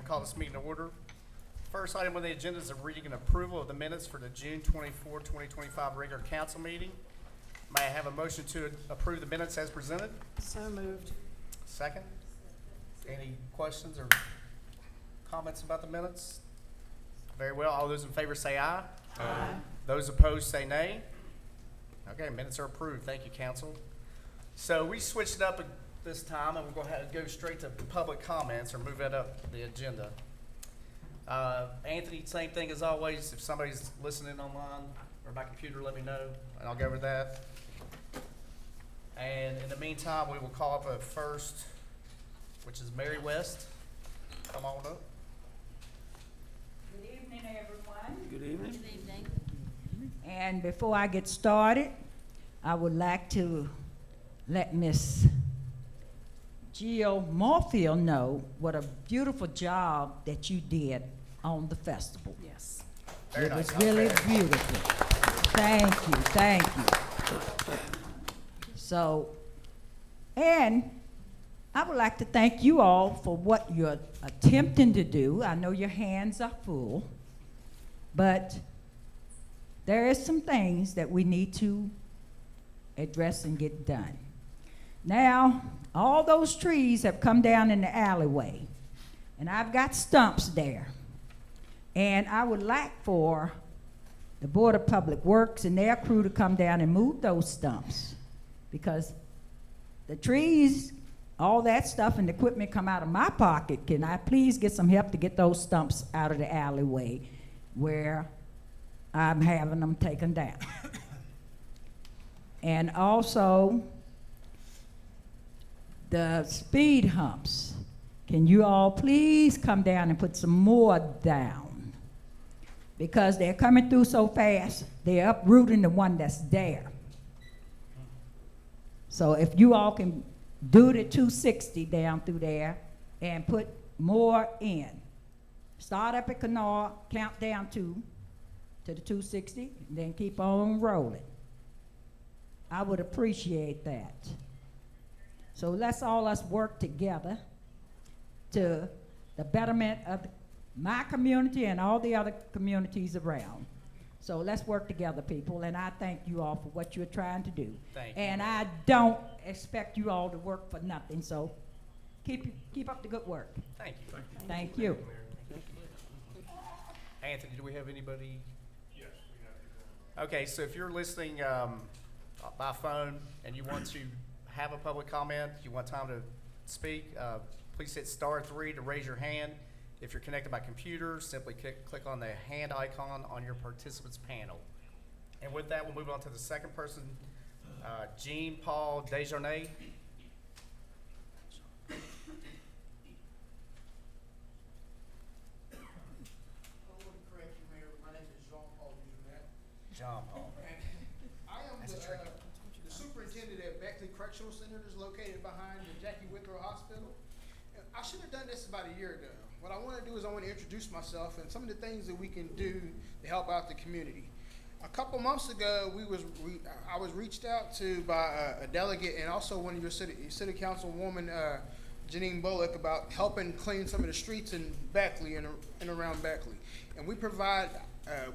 call this meeting to order. First item on the agenda is a reading and approval of the minutes for the June 24, 2025 regular council meeting. May I have a motion to approve the minutes as presented? So moved. Second? Any questions or comments about the minutes? Very well. All those in favor say aye. Aye. Those opposed say nay. Okay, minutes are approved. Thank you, council. So we switched it up at this time, and we're going to go straight to public comments or move that up the agenda. Anthony, same thing as always. If somebody's listening online or by computer, let me know, and I'll go over that. And in the meantime, we will call up a first, which is Mary West. Come on up. Good evening, everyone. Good evening. Good evening. And before I get started, I would like to let Miss Jill Morfield know what a beautiful job that you did on the festival. Yes. Very It nice. was really beautiful. Thank you, thank you. So, and I would like to thank you all for what you're attempting to do. I know your hands are full, but there is some things that we need to address and get done. Now, all those trees have come down in the alleyway, and I've got stumps there. And I would like for the Board of Public Works and their crew to come down and move those stumps, because the trees, all that stuff and equipment come out of my pocket. Can I please get some help to get those stumps out of the alleyway where I'm having them taken down? And also, the speed humps. Can you all please come down and put some more down? Because they're coming through so fast, they're uprooting the one that's there. So if you all can do the 260 down through there and put more in. Start up at Canard, count down to the 260, and then keep on rolling. I would appreciate that. So let's all us work together to the betterment of my community and all the other communities around. So let's work together, people, and I thank you all for what you're trying to do. Thank you. And I don't expect you all to work for nothing, so keep up the good work. Thank you. Thank you. Anthony, do we have anybody? Yes, we have. Okay, so if you're listening by phone and you want to have a public comment, you want time to speak, please hit *3 to raise your hand. If you're connected by computer, simply click on the hand icon on your participants panel. And with that, we'll move on to the second person, Jean Paul Desjardins. John Paul. I am That's the tricky. the superintendent at Beckley Correctional Center that's located behind the Jackie Withrow Hospital. And I should have done this about a year ago. What I want to do is I want to introduce myself and some of the things that we can do to help out the community. A couple months ago, I was reached out to by a delegate and also one of your city councilwoman, Janine Bullock, about helping clean some of the streets in Beckley and around Beckley. And we provide,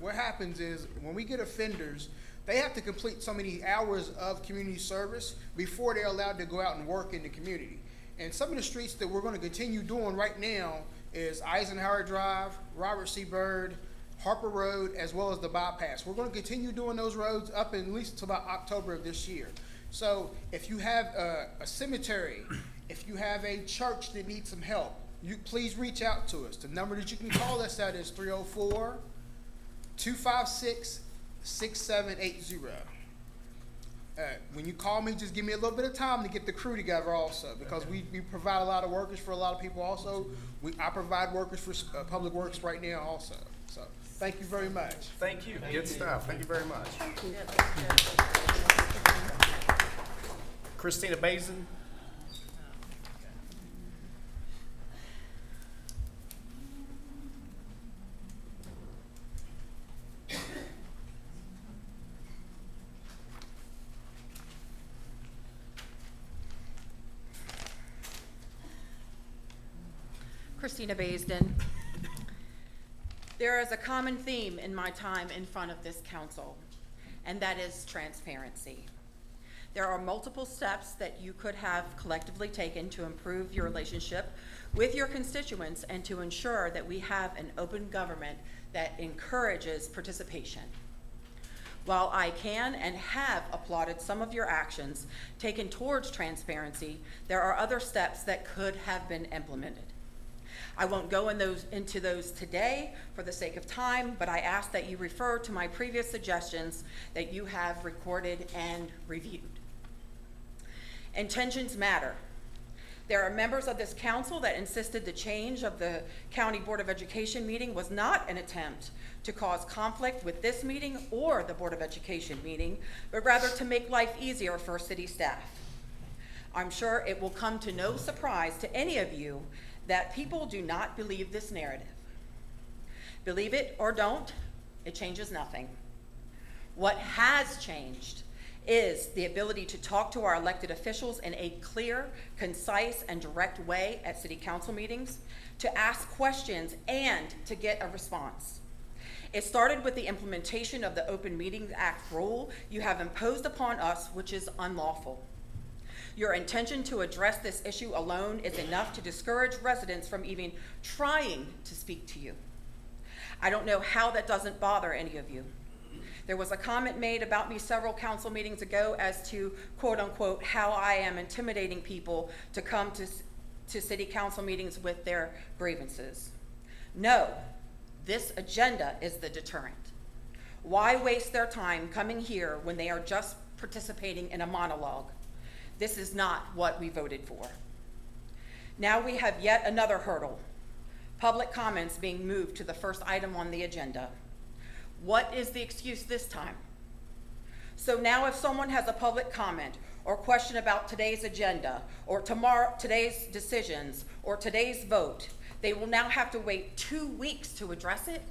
what happens is when we get offenders, they have to complete so many hours of community service before they're allowed to go out and work in the community. And some of the streets that we're going to continue doing right now is Eisenhower Drive, Robert C. Byrd, Harper Road, as well as the bypass. We're going to continue doing those roads up at least until about October of this year. So if you have a cemetery, if you have a church that needs some help, you please reach out to us. The number that you can call us at is 304-256-6780. When you call me, just give me a little bit of time to get the crew together also, because we provide a lot of workers for a lot of people also. I provide workers for Public Works right now also. So thank you very much. Thank you. Good stuff. Thank you very much. Christina Bazin. Christina Baisden. There is a common theme in my time in front of this council, and that is transparency. There are multiple steps that you could have collectively taken to improve your relationship with your constituents and to ensure that we have an open government that encourages participation. While I can and have applauded some of your actions taken towards transparency, there are other steps that could have been implemented. I won't go into those today for the sake of time, but I ask that you refer to my previous suggestions that you have recorded and reviewed. Intentions matter. There are members of this council that insisted the change of the County Board of Education meeting was not an attempt to cause conflict with this meeting or the Board of Education meeting, but rather to make life easier for city staff. I'm sure it will come to no surprise to any of you that people do not believe this narrative. Believe it or don't, it changes nothing. What has changed is the ability to talk to our elected officials in a clear, concise, and direct way at city council meetings, to ask questions and to get a response. It started with the implementation of the Open Meetings Act rule you have imposed upon us, which is unlawful. Your intention to address this issue alone is enough to discourage residents from even trying to speak to you. I don't know how that doesn't bother any of you. There was a comment made about me several council meetings ago as to, quote unquote, how I am intimidating people to come to city council meetings with their grievances. No, this agenda is the deterrent. Why waste their time coming here when they are just participating in a monologue? This is not what we voted for. Now we have yet another hurdle, public comments being moved to the first item on the agenda. What is the excuse this time? So now if someone has a public comment or question about today's agenda or today's decisions or today's vote, they will now have to wait 2 weeks to address it?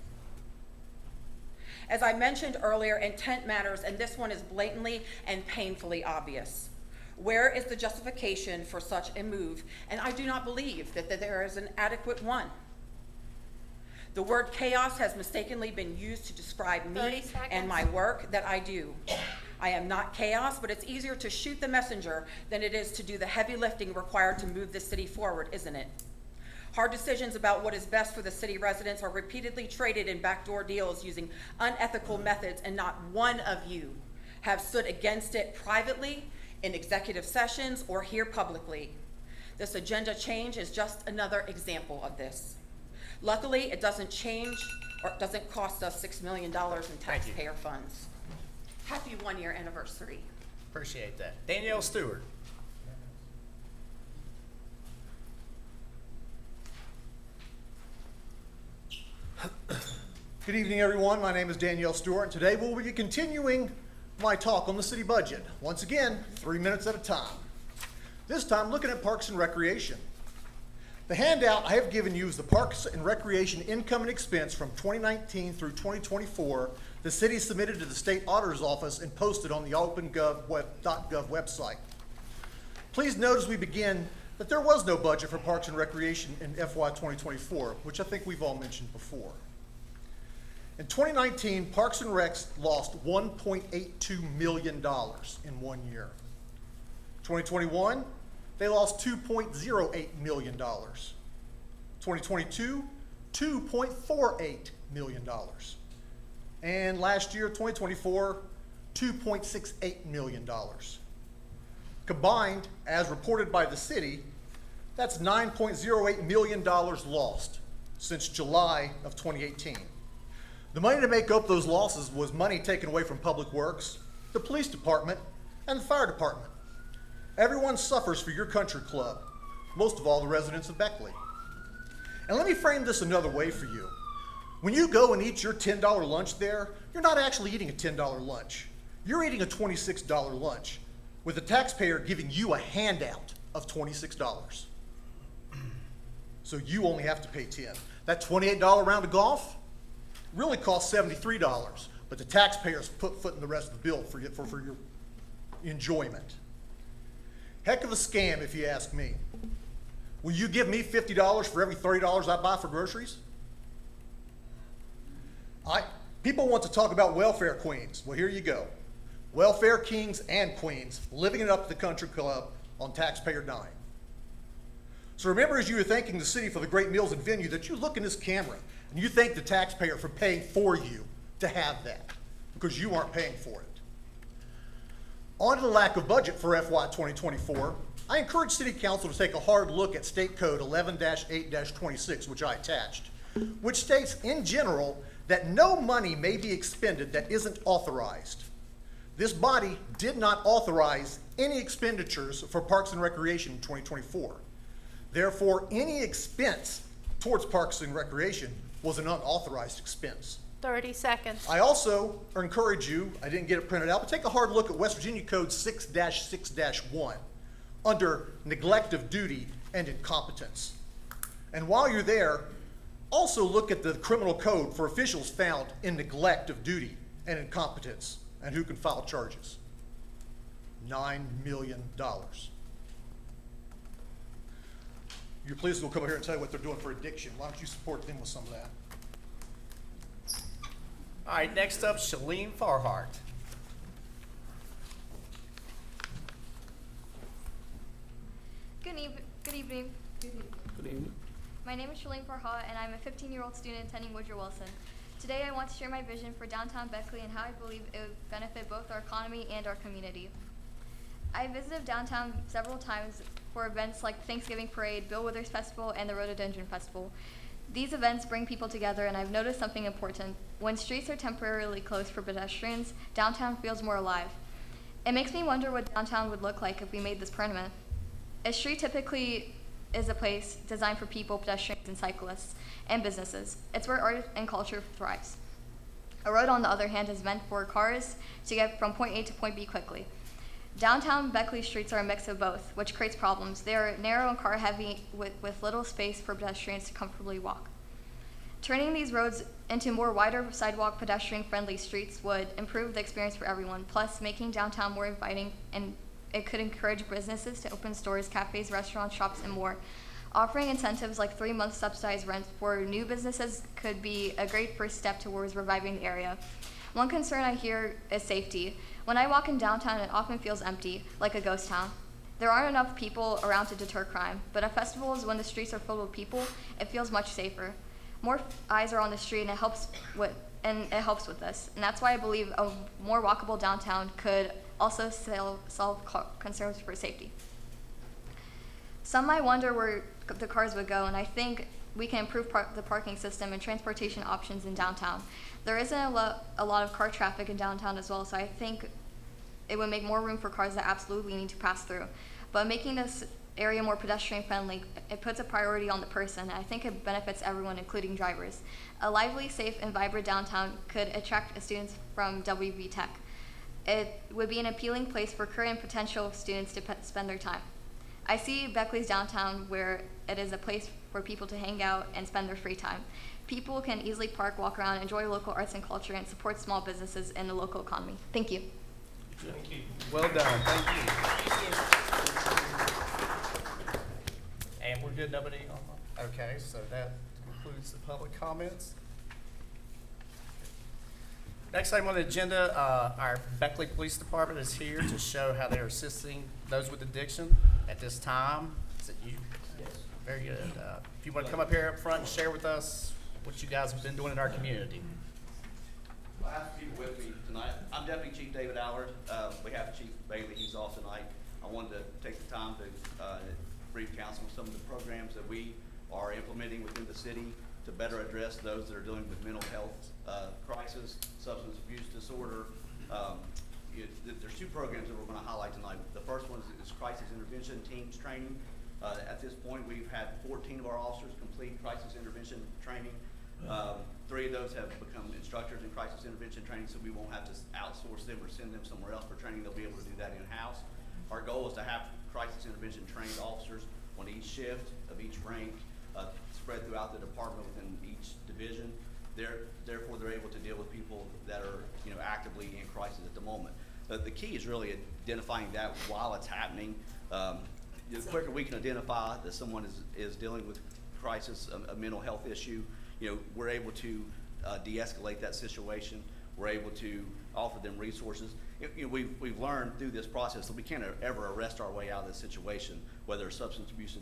As I mentioned earlier, intent matters, and this one is blatantly and painfully obvious. Where is the justification for such a move? And I do not believe that there is an adequate one. The word chaos has mistakenly been used to describe me and my work that I do. I am not chaos, but it's easier to shoot the messenger than it is to do the heavy lifting required to move the city forward, isn't it? Hard decisions about what is best for the city residents are repeatedly traded in backdoor deals using unethical methods, and not one of you have stood against it privately, in executive sessions, or here publicly. This agenda change is just another example of this. Luckily, it doesn't change or it doesn't cost us $6 million in taxpayer funds. Happy 1-year anniversary. Appreciate that. Danielle Stewart. Good evening, everyone. My name is Danielle Stewart, and today we'll be continuing my talk on the city budget. Once again, 3 minutes at a time. This time, looking at Parks and Recreation. The handout I have given you is the Parks and Recreation income and expense from 2019 through 2024 the city submitted to the State Auditor's Office and posted on the opengov.gov website. Please note as we begin that there was no budget for Parks and Recreation in FY 2024, which I think we've all mentioned before. In 2019, Parks and Recs lost $1.82 million in 1 year. 2021, they lost $2.08 million. 2022, $2.48 million. And last year, 2024, $2.68 million. Combined, as reported by the city, that's $9.08 million lost since July of 2018. The money to make up those losses was money taken away from Public Works, the police department, and the fire department. Everyone suffers for your country club, most of all the residents of Beckley. And let me frame this another way for you. When you go and eat your $10 lunch there, you're not actually eating a $10 lunch. You're eating a $26 lunch, with the taxpayer giving you a handout of $26. So you only have to pay $10. That $28 round of golf really costs $73, but the taxpayers put foot in the rest of the bill for your enjoyment. Heck of a scam, if you ask me. Will you give me $50 for every $30 I buy for groceries? People want to talk about welfare queens. Well, here you go. Welfare kings and queens living it up at the country club on taxpayer dime. So remember, as you are thanking the city for the great meals and venue, that you look in this camera and you thank the taxpayer for paying for you to have that, because you aren't paying for it. On to the lack of budget for FY 2024, I encourage City Council to take a hard look at State Code 11-8-26, which I attached, which states in general that no money may be expended that isn't authorized. This body did not authorize any expenditures for Parks and Recreation in 2024. Therefore, any expense towards Parks and Recreation was an unauthorized expense. 30 seconds. I also encourage you, I didn't get it printed out, but take a hard look at West Virginia Code 6-6-1 under neglect of duty and incompetence. And while you're there, also look at the criminal code for officials found in neglect of duty and incompetence and who can file charges. $9 million. Your police will come over here and tell you what they're doing for addiction. Why don't you support them with some of that? All right, next up, Shalene Farhart. Good evening. Good evening. My name is Shalene Farha, and I'm a 15-year-old student attending Woodrow Wilson. Today, I want to share my vision for downtown Beckley and how I believe it would benefit both our economy and our community. I visited downtown several times for events like Thanksgiving Parade, Bill Withers Festival, and the Rhododendron Festival. These events bring people together, and I've noticed something important. When streets are temporarily closed for pedestrians, downtown feels more alive. It makes me wonder what downtown would look like if we made this permanent. A street typically is a place designed for people, pedestrians, and cyclists, and businesses. It's where art and culture thrives. A road, on the other hand, is meant for cars to get from point A to point B quickly. Downtown Beckley streets are a mix of both, which creates problems. They are narrow and car-heavy with little space for pedestrians to comfortably walk. Turning these roads into more wider sidewalk, pedestrian-friendly streets would improve the experience for everyone, plus making downtown more inviting, and it could encourage businesses to open stores, cafes, restaurants, shops, and more. Offering incentives like 3 months subsidized rent for new businesses could be a great first step towards reviving the area. One concern I hear is safety. When I walk in downtown, it often feels empty, like a ghost town. There aren't enough people around to deter crime, but at festivals, when the streets are filled with people, it feels much safer. More eyes are on the street, and it helps with this. And that's why I believe a more walkable downtown could also solve concerns for safety. Some might wonder where the cars would go, and I think we can improve the parking system and transportation options in downtown. There isn't a lot of car traffic in downtown as well, so I think it would make more room for cars that absolutely need to pass through. But making this area more pedestrian friendly, it puts a priority on the person, and I think it benefits everyone, including drivers. A lively, safe, and vibrant downtown could attract students from WV Tech. It would be an appealing place for current and potential students to spend their time. I see Beckley's downtown where it is a place for people to hang out and spend their free time. People can easily park, walk around, enjoy local arts and culture, and support small businesses in the local economy. Thank you. Thank you. Well done. Thank you. And we're good. Nobody online? Okay, so that concludes the public comments. Next item on the agenda, our Beckley Police Department is here to show how they're assisting those with addiction at this time. Is it you? Yes. Very good. If you want to come up here up front and share with us what you guys have been doing in our community. I have people with me tonight. I'm Deputy Chief David Allard. We have Chief Bailey, he's off tonight. I wanted to take the time to brief council on some of the programs that we are implementing within the city to better address those that are dealing with mental health crisis, substance abuse disorder. There's two programs that we're going to highlight tonight. The first one is crisis intervention teams training. At this point, we've had 14 of our officers complete crisis intervention training. 3 of those have become instructors in crisis intervention training, so we won't have to outsource them or send them somewhere else for training. They'll be able to do that in-house. Our goal is to have crisis intervention trained officers on each shift of each rank, spread throughout the department within each division. Therefore, they're able to deal with people that are actively in crisis at the moment. The key is really identifying that while it's happening. the quicker we can identify that someone is dealing with crisis, a mental health issue, we're able to de-escalate that situation. We're able to offer them resources. We've learned through this process that we can't ever arrest our way out of this situation, whether it's substance abuse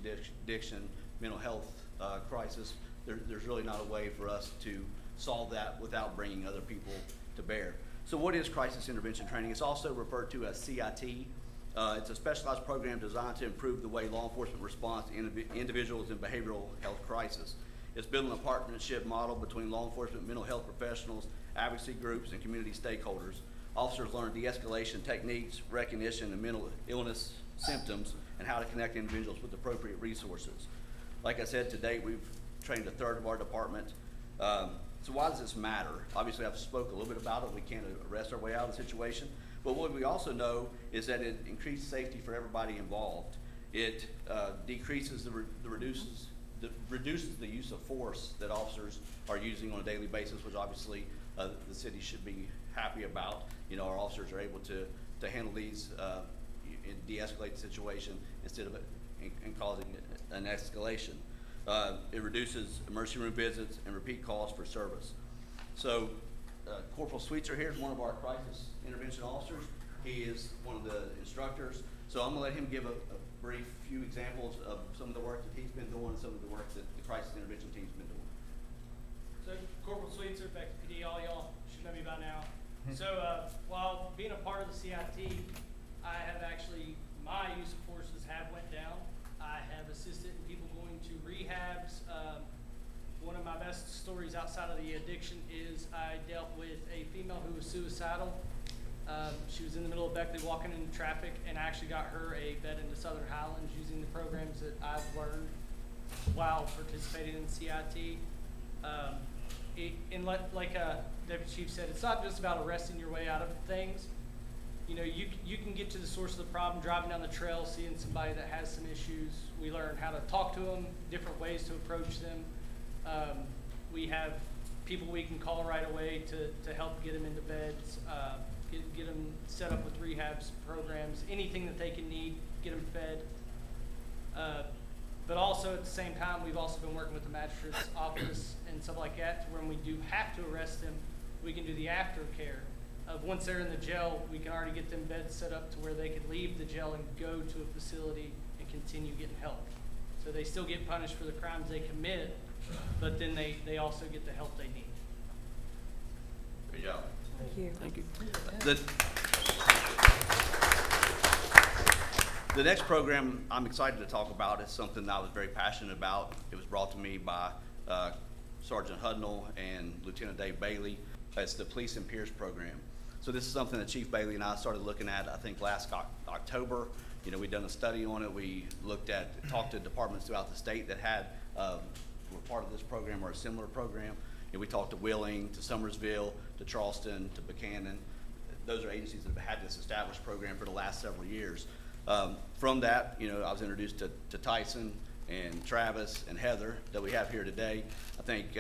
addiction, mental health crisis. There's really not a way for us to solve that without bringing other people to bear. So what is crisis intervention training? It's also referred to as CIT. It's a specialized program designed to improve the way law enforcement responds to individuals in behavioral health crisis. It's built on a partnership model between law enforcement, mental health professionals, advocacy groups, and community stakeholders. Officers learn de-escalation techniques, recognition of mental illness symptoms, and how to connect individuals with appropriate resources. Like I said, to date, we've trained a third of our department. So why does this matter? Obviously, I've spoke a little bit about it. We can't arrest our way out of the situation. But what we also know is that it increases safety for everybody involved. It decreases reduces the use of force that officers are using on a daily basis, which obviously the city should be happy about. Our officers are able to handle these and de-escalate the situation instead of and causing an escalation. It reduces emergency room visits and repeat calls for service. So Corporal Sweetser here is one of our crisis intervention officers. He is one of the instructors. So I'm gonna let him give a brief few examples of some of the work that he's been doing, some of the work that the crisis intervention team's been doing. So Corporal Sweetser, Beckley PD, all y'all should know me by now. So while being a part of the CIT, I have actually, my use of forces have went down. I have assisted in people going to rehabs. One of my best stories outside of the addiction is I dealt with a female who was suicidal. She was in the middle of Beckley walking into traffic, and I actually got her a bed into Southern Highlands using the programs that I've learned while participating in CIT. Like Deputy Chief said, it's not just about arresting your way out of things. You can get to the source of the problem driving down the trail, seeing somebody that has some issues. We learn how to talk to them, different ways to approach them. We have people we can call right away to help get them into beds, get them set up with rehabs programs, anything that they can need, get them fed. But also at the same time, we've also been working with the magistrate's office and stuff like that, to when we do have to arrest them, we can do the aftercare. Once they're in the jail, we can already get them beds set up to where they could leave the jail and go to a facility and continue getting help. So they still get punished for the crimes they commit, but then they also get the help they need. Good job. Thank you. The next program I'm excited to talk about is something that I was very passionate about. It was brought to me by Sergeant Hudnall and Lieutenant Dave Beckley. It's the Police and Peers program. So this is something that Chief Beckley and I started looking at, I think, last October. We'd done a study on it. We talked to departments throughout the state that were part of this program or a similar program. We talked to Wheeling, to Summersville, to Charleston, to Buchanan. Those are agencies that have had this established program for the last several years. From that, I was introduced to Tyson and Travis and Heather that we have here today. I think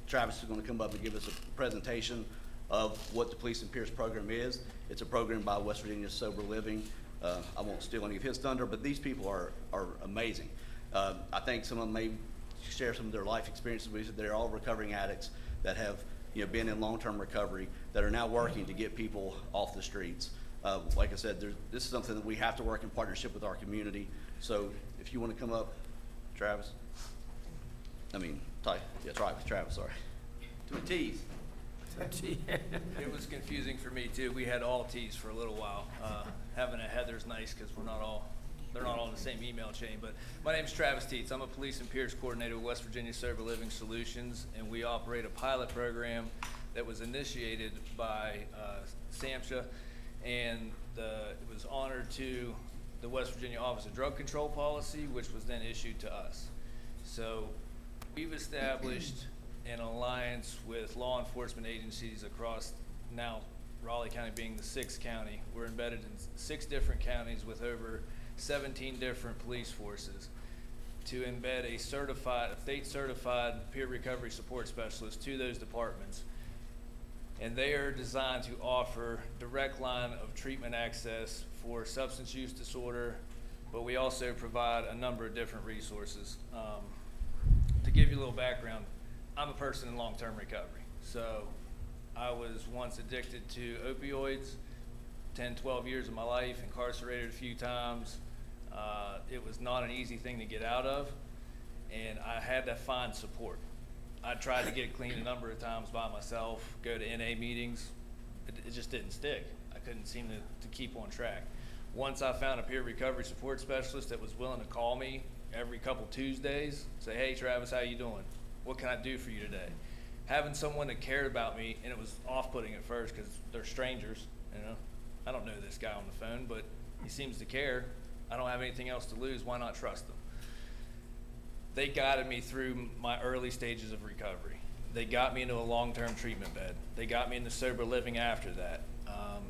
Travis is going to come up and give us a presentation of what the Police and Peers program is. It's a program by West Virginia Sober Living. I won't steal any of his thunder, but these people are amazing. I think some of them may share some of their life experiences. They're all recovering addicts that have been in long-term recovery that are now working to get people off the streets. Like I said, this is something that we have to work in partnership with our community. So if you want to come up, Travis. Travis, sorry. To a T's. It was confusing for me too. We had all T's for a little while. Having a Heather's nice because they're not all in the same email chain. But my name's Travis Teets. I'm a Police and Peers Coordinator with West Virginia Sober Living Solutions, and we operate a pilot program that was initiated by SAMHSA, and it was honored to the West Virginia Office of Drug Control Policy, which was then issued to us. So we've established an alliance with law enforcement agencies across now Raleigh County being the 6th county. We're embedded in 6 different counties with over 17 different police forces to embed a state-certified peer recovery support specialist to those departments. And they are designed to offer direct line of treatment access for substance use disorder, but we also provide a number of different resources. To give you a little background, I'm a person in long-term recovery. So I was once addicted to opioids, 10, 12 years of my life, incarcerated a few times. It was not an easy thing to get out of, and I had to find support. I tried to get clean a number of times by myself, go to NA meetings. It just didn't stick. I couldn't seem to keep on track. Once I found a peer recovery support specialist that was willing to call me every couple Tuesdays, say, hey Travis, how you doing? What can I do for you today? Having someone that cared about me, and it was off-putting at first because they're strangers, you know. I don't know this guy on the phone, but he seems to care. I don't have anything else to lose, why not trust them? They guided me through my early stages of recovery. They got me into a long-term treatment bed. They got me into sober living after that.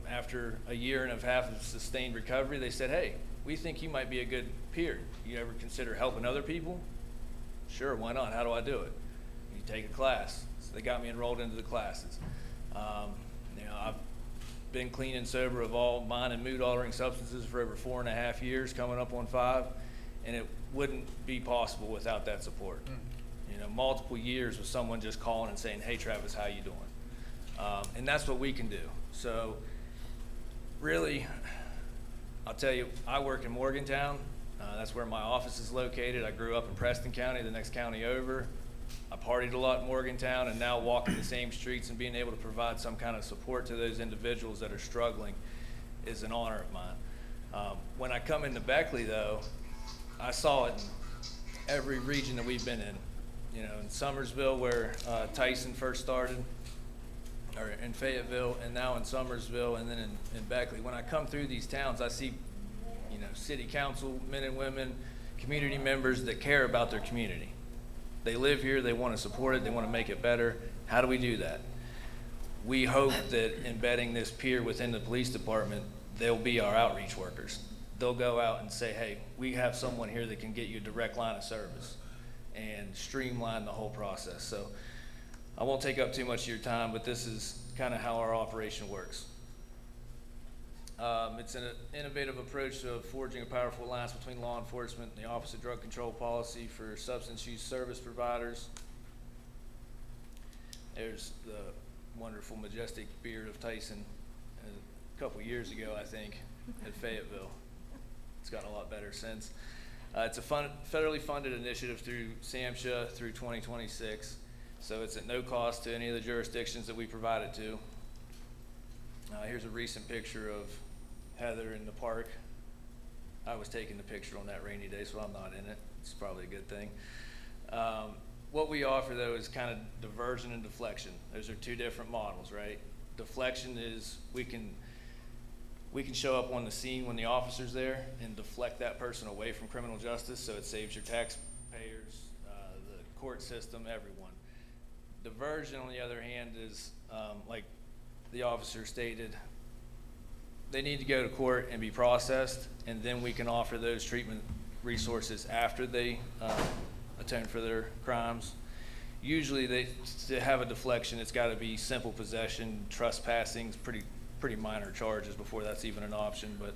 After a year and a half of sustained recovery, they said, hey, we think you might be a good peer. You ever consider helping other people? Sure, why not? How do I do it? You take a class. So they got me enrolled into the classes. I've been clean and sober of all mind and mood altering substances for over 4.5 years, coming up on 5, and it wouldn't be possible without that support. Multiple years with someone just calling and saying, hey Travis, how you doing? And that's what we can do. So really, I'll tell you, I work in Morgantown. That's where my office is located. I grew up in Preston County, the next county over. I partied a lot in Morgantown, and now walking the same streets and being able to provide some kind of support to those individuals that are struggling is an honor of mine. When I come into Beckley, though, I saw it in every region that we've been in. In Summersville, where Tyson first started, or in Fayetteville, and now in Summersville, and then in Beckley. When I come through these towns, I see, city council men and women, community members that care about their community. They live here, they want to support it, they want to make it better. How do we do that? We hope that embedding this peer within the police department, they'll be our outreach workers. They'll go out and say, hey, we have someone here that can get you a direct line of service and streamline the whole process. So I won't take up too much of your time, but this is kind of how our operation works. It's an innovative approach to forging a powerful alliance between law enforcement and the Office of Drug Control Policy for substance use service providers. There's the wonderful, majestic beard of Tyson a couple years ago, I think, at Fayetteville. It's gotten a lot better since. It's a federally funded initiative through SAMHSA through 2026. So it's at no cost to any of the jurisdictions that we provide it to. Here's a recent picture of Heather in the park. I was taking the picture on that rainy day, so I'm not in it. It's probably a good thing. What we offer, though, is kind of diversion and deflection. Those are two different models, right? Deflection is we can show up on the scene when the officer's there and deflect that person away from criminal justice, so it saves your taxpayers, the court system, everyone. Diversion, on the other hand, is like the officer stated, they need to go to court and be processed, and then we can offer those treatment resources after they atone for their crimes. Usually, to have a deflection, it's got to be simple possession, trespassing, pretty minor charges before that's even an option. But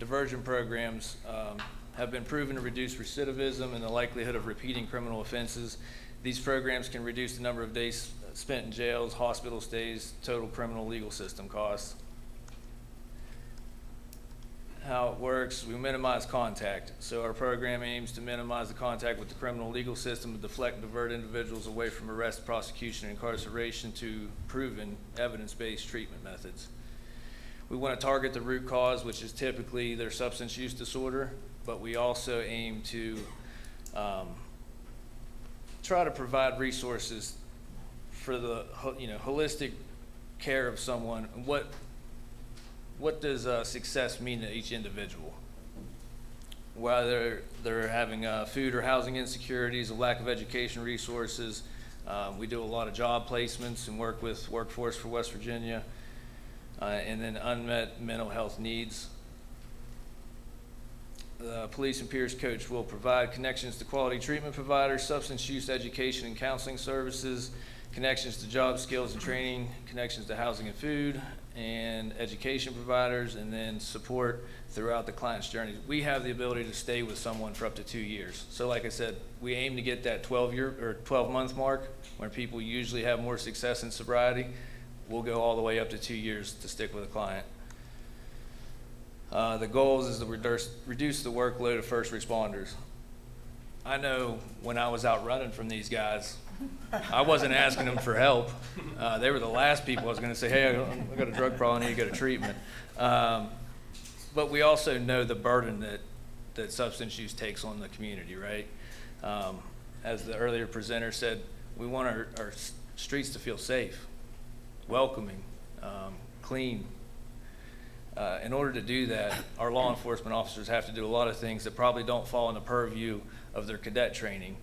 diversion programs have been proven to reduce recidivism and the likelihood of repeating criminal offenses. These programs can reduce the number of days spent in jails, hospital stays, total criminal legal system costs. How it works, we minimize contact. So our program aims to minimize the contact with the criminal legal system to deflect and divert individuals away from arrest, prosecution, and incarceration to proven evidence-based treatment methods. We want to target the root cause, which is typically their substance use disorder, but we also aim to try to provide resources for the holistic care of someone. What does success mean to each individual? Whether they're having food or housing insecurities, a lack of education resources, we do a lot of job placements and work with Workforce for West Virginia, and then unmet mental health needs. The Police and Peers Coach will provide connections to quality treatment providers, substance use education and counseling services, connections to job skills and training, connections to housing and food, and education providers, and then support throughout the client's journey. We have the ability to stay with someone for up to 2 years. So like I said, we aim to get that 12-month mark where people usually have more success in sobriety. We'll go all the way up to 2 years to stick with a client. The goals is to reduce the workload of first responders. I know when I was out running from these guys, I wasn't asking them for help. They were the last people I was going to say, hey, I got a drug problem, I need to go to treatment. But we also know the burden that substance use takes on the community, right? As the earlier presenter said, we want our streets to feel safe, welcoming, clean. In order to do that, our law enforcement officers have to do a lot of things that probably don't fall in the purview of their cadet training.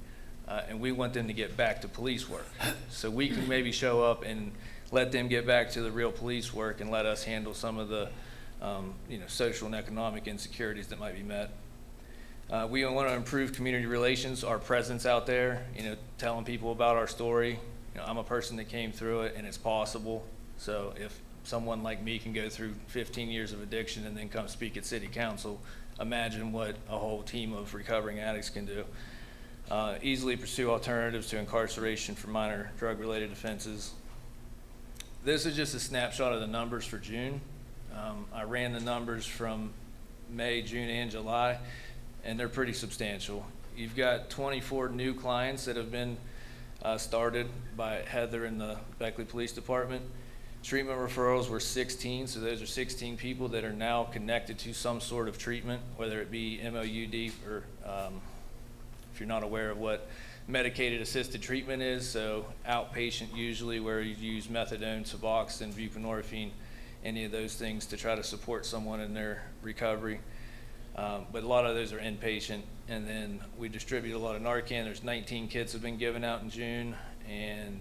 And we want them to get back to police work. So we can maybe show up and let them get back to the real police work and let us handle some of the social and economic insecurities that might be met. We want to improve community relations, our presence out there, telling people about our story. I'm a person that came through it, and it's possible. So if someone like me can go through 15 years of addiction and then come speak at city council, imagine what a whole team of recovering addicts can do. Easily pursue alternatives to incarceration for minor drug-related offenses. This is just a snapshot of the numbers for June. I ran the numbers from May, June, and July, and they're pretty substantial. You've got 24 new clients that have been started by Heather in the Beckley Police Department. Treatment referrals were 16, so those are 16 people that are now connected to some sort of treatment, whether it be MOUD or if you're not aware of what medicated assisted treatment is, so outpatient usually where you use methadone, Suboxone, buprenorphine, any of those things to try to support someone in their recovery. But a lot of those are inpatient, and then we distribute a lot of Narcan. There's 19 kits have been given out in June, and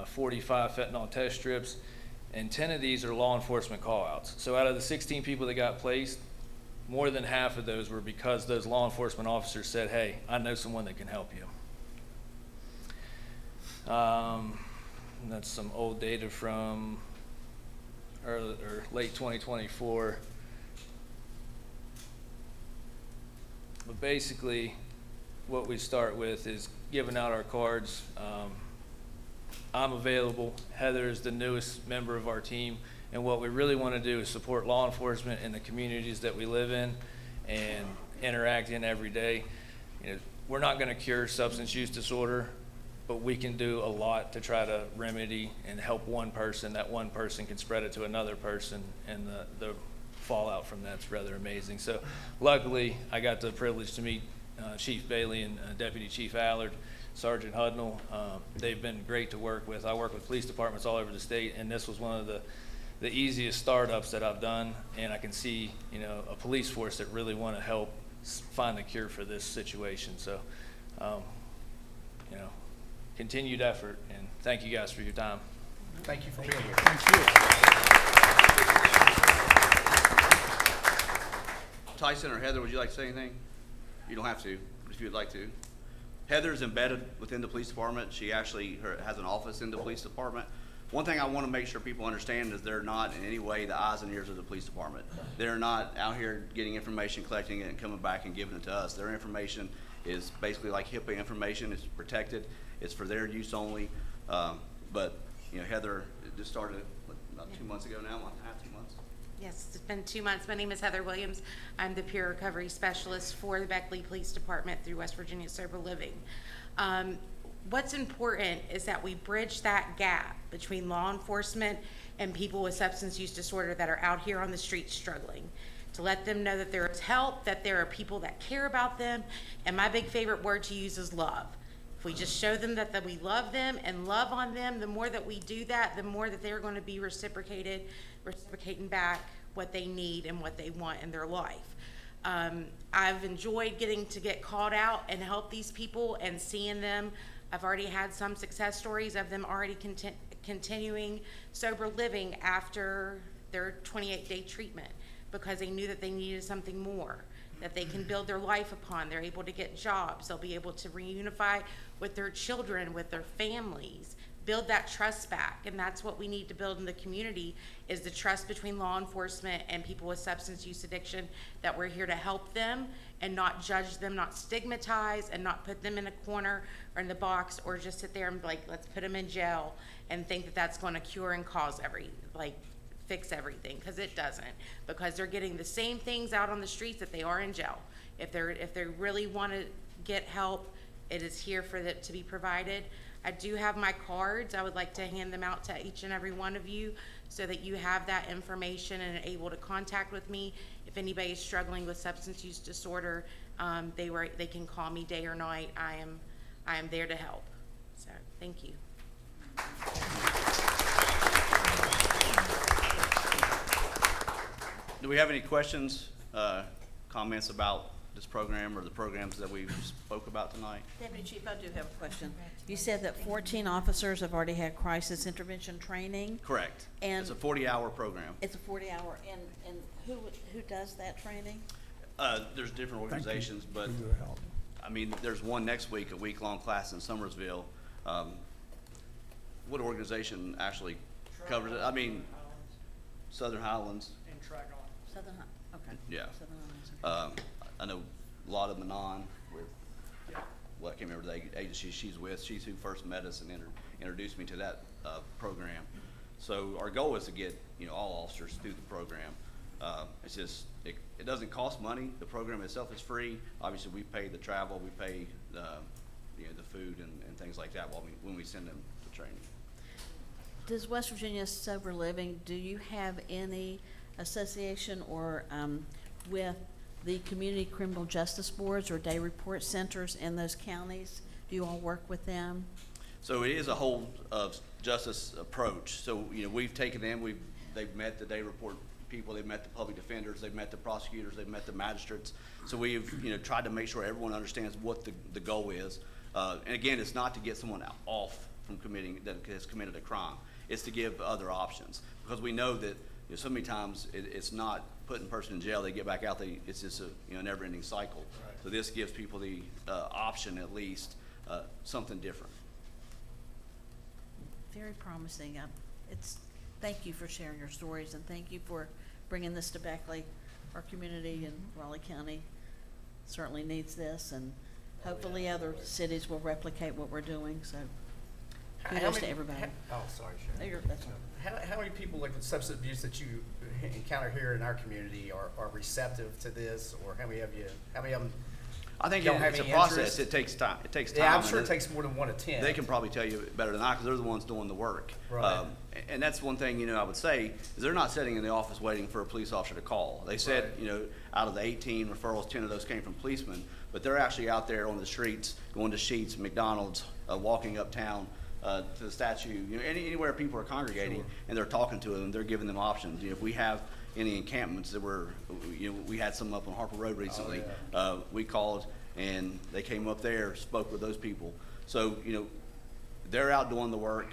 45 fentanyl test strips, and 10 of these are law enforcement call-outs. So out of the 16 people that got placed, more than half of those were because those law enforcement officers said, hey, I know someone that can help you. That's some old data from late 2024. But basically, what we start with is giving out our cards. I'm available. Heather is the newest member of our team. And what we really want to do is support law enforcement in the communities that we live in and interact in every day. We're not going to cure substance use disorder, but we can do a lot to try to remedy and help one person. That one person can spread it to another person, and the fallout from that's rather amazing. So luckily, I got the privilege to meet Chief Beckley and Deputy Chief Allard, Sergeant Hudnall. They've been great to work with. I work with police departments all over the state, and this was one of the easiest startups that I've done, and I can see, a police force that really want to help find a cure for this situation. So, continued effort, and thank you guys for your time. Thank you for being here. Thank you. Tyson or Heather, would you like to say anything? You don't have to, but if you would like to. Heather's embedded within the police department. She actually has an office in the police department. One thing I want to make sure people understand is they're not in any way the eyes and ears of the police department. They're not out here getting information, collecting it, and coming back and giving it to us. Their information is basically like HIPAA information. It's protected. It's for their use only. But Heather just started about 2 months ago now, 1.5, 2 months. Yes, it's been 2 months. My name is Heather Williams. I'm the peer recovery specialist for the Beckley Police Department through West Virginia Sober Living. What's important is that we bridge that gap between law enforcement and people with substance use disorder that are out here on the streets struggling. To let them know that there is help, that there are people that care about them, and my big favorite word to use is love. If we just show them that we love them and love on them, the more that we do that, the more that they're going to be reciprocating back what they need and what they want in their life. I've enjoyed getting to get called out and help these people and seeing them. I've already had some success stories of them already continuing sober living after their 28-day treatment because they knew that they needed something more, that they can build their life upon. They're able to get jobs. They'll be able to reunify with their children, with their families. build that trust back. And that's what we need to build in the community, is the trust between law enforcement and people with substance use addiction, that we're here to help them and not judge them, not stigmatize, and not put them in a corner or in the box, or just sit there and be like, let's put them in jail and think that that's going to cure and fix everything, because it doesn't, because they're getting the same things out on the streets that they are in jail. If they really want to get help, it is here for it to be provided. I do have my cards. I would like to hand them out to each and every one of you so that you have that information and are able to contact with me. If anybody is struggling with substance use disorder, they can call me day or night. I am there to help. So thank you. Do we have any questions, comments about this program or the programs that we spoke about tonight? Deputy Chief, I do have a question. You said that 14 officers have already had crisis intervention training. Correct. And it's a 40-hour program. It's a 40-hour, and who does that training? There's different organizations, but I mean, there's one next week, a week-long class in Summersville. What organization actually covers it? I mean, Southern Highlands. And track on. Southern, okay. Yeah. Southern Highlands, okay. I know a lot of Manon with, Yeah. well, I can't remember the agency she's with. She's who first met us and introduced me to that program. So our goal is to get, all officers through the program. It's just, it doesn't cost money. The program itself is free. Obviously, we pay the travel, we pay the food and things like that when we send them to training. Does West Virginia Sober Living, do you have any association or with the community criminal justice boards or day report centers in those counties? Do you all work with them? So it is a whole of justice approach. So, we've taken them, they've met the day report people, they've met the public defenders, they've met the prosecutors, they've met the magistrates. So we've, tried to make sure everyone understands what the goal is. And again, it's not to get someone off from that has committed a crime. It's to give other options, because we know that so many times it's not putting a person in jail, they get back out, it's just a never-ending cycle. Right. So this gives people the option, at least, something different. Very promising. Thank you for sharing your stories, and thank you for bringing this to Beckley. Our community in Raleigh County certainly needs this, and hopefully other cities will replicate what we're doing. So kudos to everybody. Sorry, Sharon. That's all. How many people with substance abuse that you encounter here in our community are receptive to this, or how many of them? I think don't have it's a any process. interest? It takes time. Yeah, I'm sure it takes more than 1 to 10. They can probably tell you better than I, because they're the ones doing the work. Right. And that's one thing, I would say, is they're not sitting in the office waiting for a police officer to call. They said, Right. Out of the 18 referrals, 10 of those came from policemen, but they're actually out there on the streets, going to Sheetz, McDonald's, walking uptown to the statue, anywhere people are congregating, Sure. and they're talking to them, they're giving them options. If we have any encampments that we had some up on Harper Road recently, we called, and they came up there, spoke with those people. So, they're out doing the work.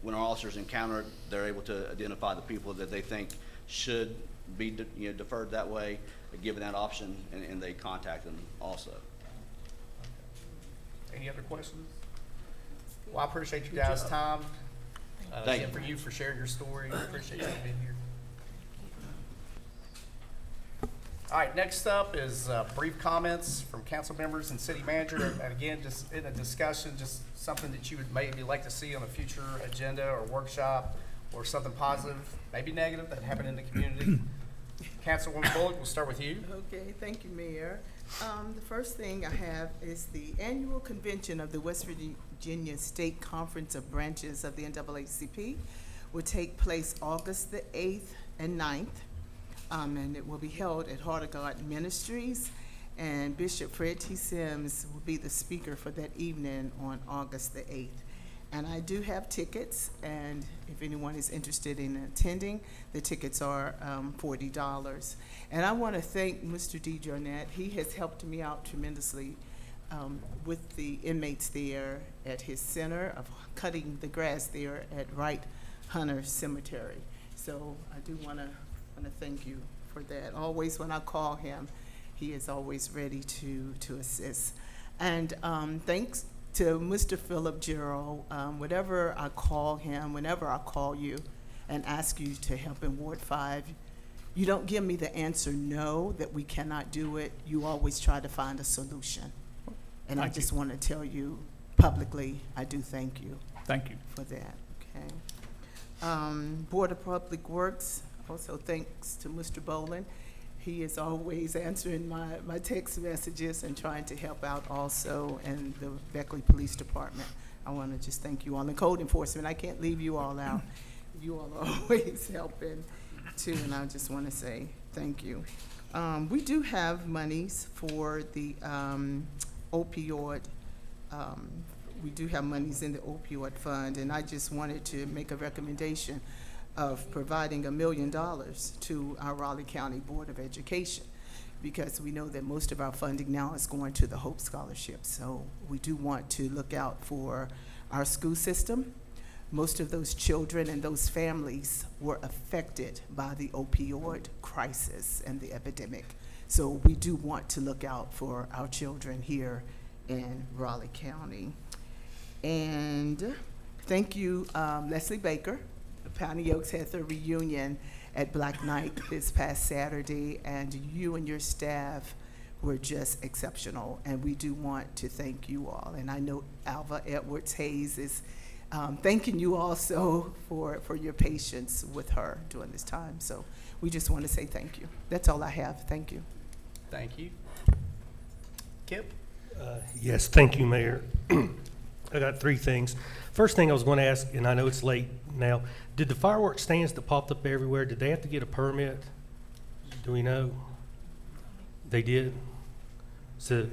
When our officers encounter it, they're able to identify the people that they think should be deferred that way, given that option, and they contact them also. Any other questions? Well, I appreciate you guys' time. Thank And you. for you for sharing your story. I appreciate you being here. All right, next up is brief comments from council members and city manager. And again, just in a discussion, just something that you would maybe like to see on a future agenda or workshop, or something positive, maybe negative, that happened in the community. Councilwoman Bullock, we'll start with you. Okay, thank you, Mayor. The first thing I have is the annual convention of the West Virginia State Conference of Branches of the NAACP will take place August the 8th and 9th. And it will be held at Heart of God Ministries, and Bishop Fred T. Sims will be the speaker for that evening on August the 8th. And I do have tickets, and if anyone is interested in attending, the tickets are $40. And I want to thank Mr. D. Jornett. He has helped me out tremendously with the inmates there at his center of cutting the grass there at Wright Hunter Cemetery. So I do want to thank you for that. Always when I call him, he is always ready to assist. And thanks to Mr. Philip Gerald, whenever I call him, whenever I call you and ask you to help in Ward 5, you don't give me the answer no, that we cannot do it. You always try to find a solution. And I just want to tell you publicly, I do thank you. Thank you. For that, okay. Board of Public Works, also thanks to Mr. Boland. He is always answering my text messages and trying to help out also in the Beckley Police Department. I want to just thank you all. And Code Enforcement, I can't leave you all out. You all are always helping too, and I just want to say thank you. We do have monies for the opioid, we do have monies in the opioid fund, and I just wanted to make a recommendation of providing $1 million to our Raleigh County Board of Education, because we know that most of our funding now is going to the Hope Scholarship. So we do want to look out for our school system. Most of those children and those families were affected by the opioid crisis and the epidemic. So we do want to look out for our children here in Raleigh County. And thank you, Leslie Baker. Pawnee Oaks had their reunion at Black Night this past Saturday, and you and your staff were just exceptional, and we do want to thank you all. And I know Alva Edwards-Hayes is thanking you also for your patience with her during this time. So we just want to say thank you. That's all I have. Thank you. Thank you. Kip? Yes, thank you, Mayor. I got 3 things. First thing I was going to ask, and I know it's late now, did the fireworks stands that popped up everywhere, did they have to get a permit? Do we know? They did? So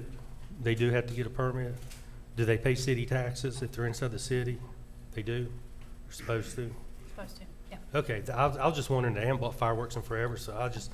they do have to get a permit? Do they pay city taxes if they're inside the city? They do? They're supposed to? Supposed to, yeah. Okay, I was just wondering, they haven't bought fireworks in forever, so I just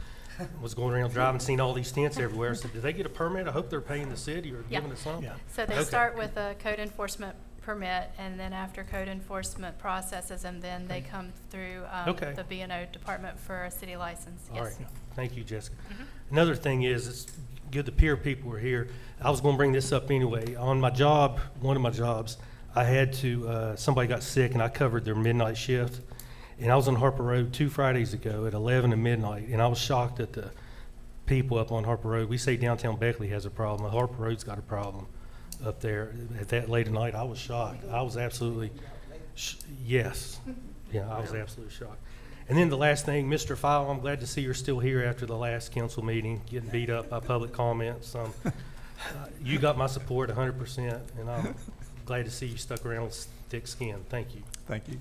was going around driving, seeing all these tents everywhere. So did they get a permit? I hope they're paying the city or Yeah. giving us something. So they Okay. start with a code enforcement permit, and then after code enforcement processes them, then they come through Okay. the B&O department for a city license. All Yes. right, thank you, Jessica. Mhm. Another thing is, it's good the peer people are here. I was gonna bring this up anyway. On my job, one of my jobs, I had to, somebody got sick and I covered their midnight shift. And I was on Harper Road 2 Fridays ago at 11 to midnight, and I was shocked at the people up on Harper Road. We say downtown Beckley has a problem. Harper Road's got a problem up there. At that late at night, I was shocked. I was absolutely, yes. Yeah, I was absolutely shocked. And then the last thing, Mr. File, I'm glad to see you're still here after the last council meeting, getting beat up by public comments. You got my support 100%, and I'm glad to see you stuck around with thick skin. Thank you. Thank you.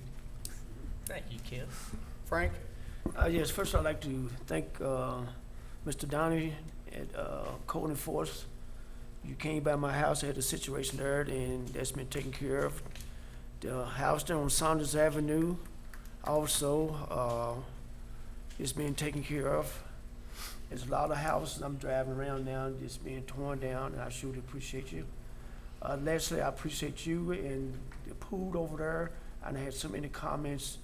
Thank you, Kip. Frank? Yes, first I'd like to thank Mr. Downey at Code Enforcement. You came by my house, I had a situation there, and that's been taken care of. The house there on Saunders Avenue, also, it's being taken care of. There's a lot of houses I'm driving around now just being torn down, and I surely appreciate you. Leslie, I appreciate you and the pool over there. And I had so many comments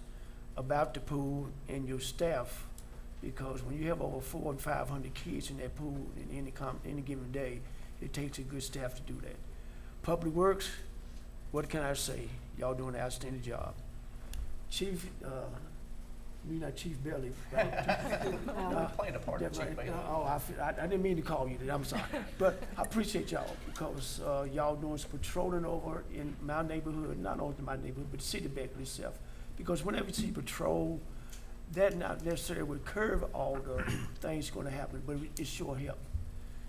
about the pool and your staff, because when you have over 400 and 500 kids in that pool in any given day, it takes a good staff to do that. Public Works, what can I say? Y'all doing an outstanding job. Chief, not Chief Belly, right? I'm playing a part of Chief Bailey. I didn't mean to call you that, I'm sorry. But I appreciate y'all, because y'all doing some patrolling over in my neighborhood, not only in my neighborhood, but the city of Beckley itself. Because whenever you see patrol, that not necessarily would curb all the things gonna happen, but it sure help.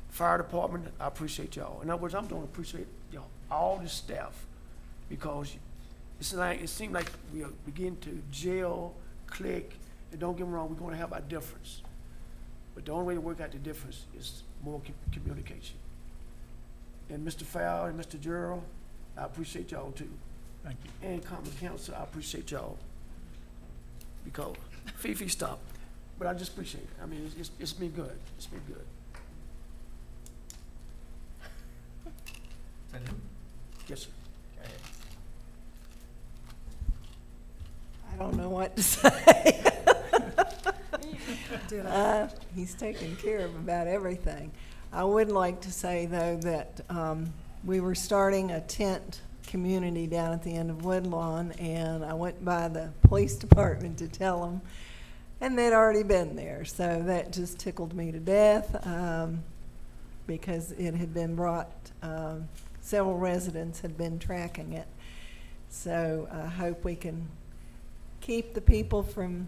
Fire department, I appreciate y'all. In other words, I'm gonna appreciate y'all, all the staff, because it seemed like we are beginning to gel, click, and don't get me wrong, we're gonna have our difference. But the only way to work out the difference is more communication. And Mr. Fowler and Mr. Gerald, I appreciate y'all too. Thank you. And Common Council, I appreciate y'all. Because Fifi stopped, but I just appreciate it. I mean, it's been good. It's been good. Is that him? Yes, sir. Go ahead. I don't know what to say. He's taken care of about everything. I would like to say, though, that we were starting a tent community down at the end of Woodlawn, and I went by the police department to tell them, and they'd already been there. So that just tickled me to death, because it had been brought, several residents had been tracking it. So I hope we can keep the people from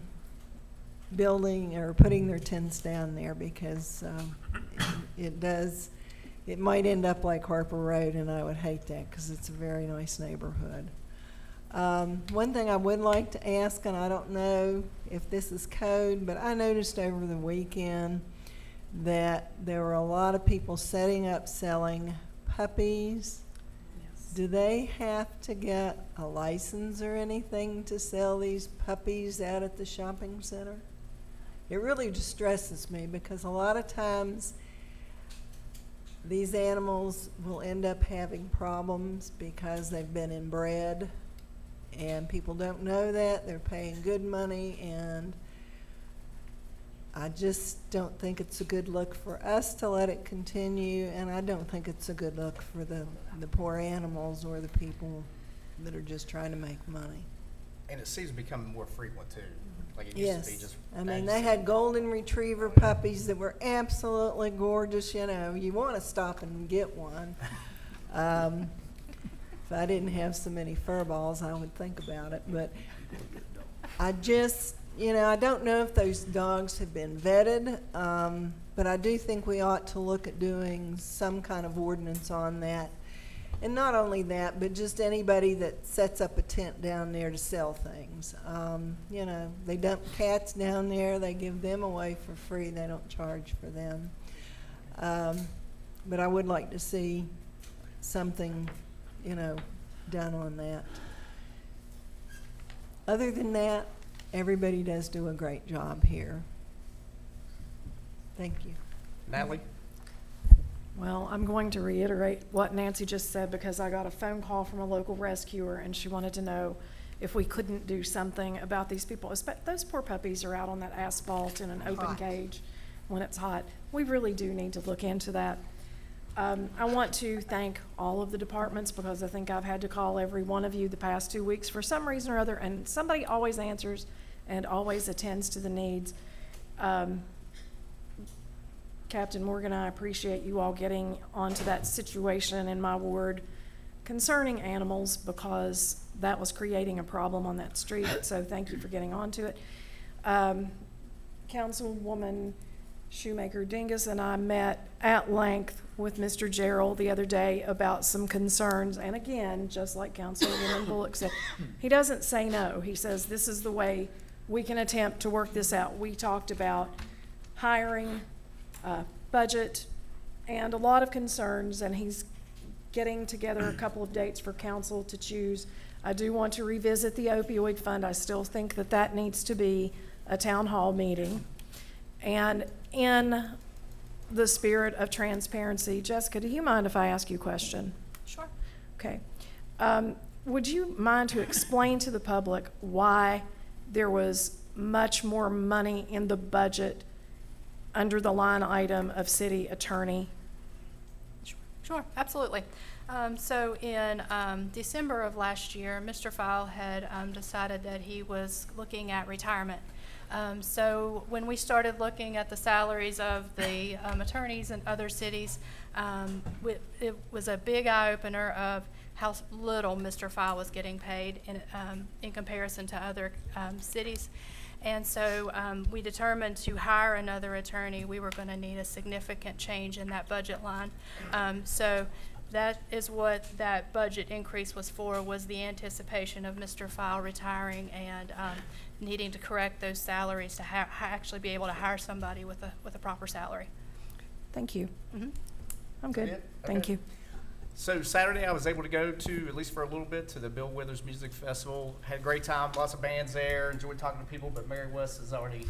building or putting their tents down there, because it might end up like Harper Road, and I would hate that because it's a very nice neighborhood. One thing I would like to ask, and I don't know if this is code, but I noticed over the weekend that there were a lot of people setting up selling puppies. Do they have to get a license or anything to sell these puppies out at the shopping center? It really distresses me, because a lot of times these animals will end up having problems because they've been inbred, and people don't know that. They're paying good money, and I just don't think it's a good look for us to let it continue, and I don't think it's a good look for the poor animals or the people that are just trying to make money. And it seems to be becoming more frequent too. Like it used to be just. I mean, they had golden retriever puppies that were absolutely gorgeous. You know, you want to stop and get one. If I didn't have so many fur balls, I would think about it. But I just, I don't know if those dogs have been vetted, but I do think we ought to look at doing some kind of ordinance on that. And not only that, but just anybody that sets up a tent down there to sell things. They dump cats down there, they give them away for free, they don't charge for them. But I would like to see something, done on that. Other than that, everybody does do a great job here. Thank you. Natalie? Well, I'm going to reiterate what Nancy just said, because I got a phone call from a local rescuer, and she wanted to know if we couldn't do something about these people. Those poor puppies are out on that asphalt in an open cage when it's hot. We really do need to look into that. I want to thank all of the departments, because I think I've had to call every one of you the past 2 weeks for some reason or other, and somebody always answers and always attends to the needs. Captain Morgan, I appreciate you all getting onto that situation in my ward concerning animals, because that was creating a problem on that street, so thank you for getting onto it. Councilwoman Shoemaker Dingus and I met at length with Mr. Gerald the other day about some concerns, and again, just like Councilwoman Bullock said, he doesn't say no. He says this is the way we can attempt to work this out. We talked about hiring, budget, and a lot of concerns, and he's getting together a couple of dates for council to choose. I do want to revisit the opioid fund. I still think that that needs to be a town hall meeting. And in the spirit of transparency, Jessica, do you mind if I ask you a question? Sure. Okay. Would you mind to explain to the public why there was much more money in the budget under the line item of city attorney? Sure, absolutely. So in December of last year, Mr. File had decided that he was looking at retirement. So when we started looking at the salaries of the attorneys in other cities, it was a big eye-opener of how little Mr. File was getting paid in comparison to other cities. And so we determined to hire another attorney. We were going to need a significant change in that budget line. So that is what that budget increase was for, was the anticipation of Mr. File retiring and needing to correct those salaries to actually be able to hire somebody with a proper salary. Thank you. Mm-hmm. I'm good. Okay. Thank you. So Saturday I was able to go to, at least for a little bit, to the Bill Withers Music Festival. Had a great time, lots of bands there, enjoyed talking to people, but Mary West has already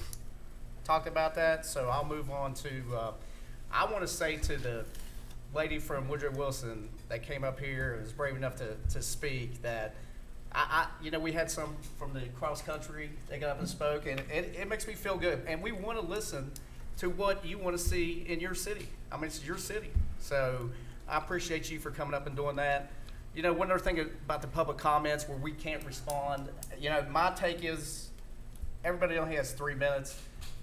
talked about that, so I'll move on to, I want to say to the lady from Woodrow Wilson that came up here and was brave enough to speak, that we had some from the cross country, they got up and spoke, and it makes me feel good. And we want to listen to what you want to see in your city. I mean, it's your city. So I appreciate you for coming up and doing that. You know, one other thing about the public comments where we can't respond, you know, my take is everybody only has 3 minutes.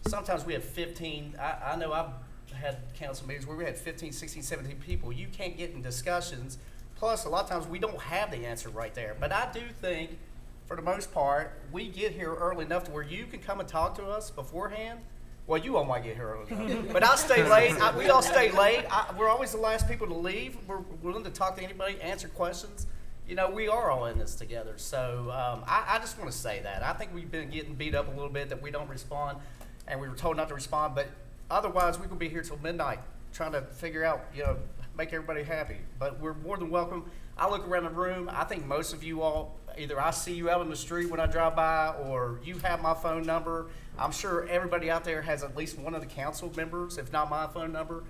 Sometimes we have 15. I know I've had council meetings where we had 15, 16, 17 people. You can't get in discussions. Plus, a lot of times we don't have the answer right there. But I do think, for the most part, we get here early enough to where you can come and talk to us beforehand. Well, you all might get here early enough. But I'll stay late. We all stay late. We're always the last people to leave. We're willing to talk to anybody, answer questions. You know, we are all in this together. So I just want to say that. I think we've been getting beat up a little bit that we don't respond, and we were told not to respond. But otherwise, we could be here till midnight trying to figure out, you know, make everybody happy. But we're more than welcome. I look around the room. I think most of you all, either I see you out on the street when I drive by or you have my phone number. I'm sure everybody out there has at least one of the council members, if not my phone number.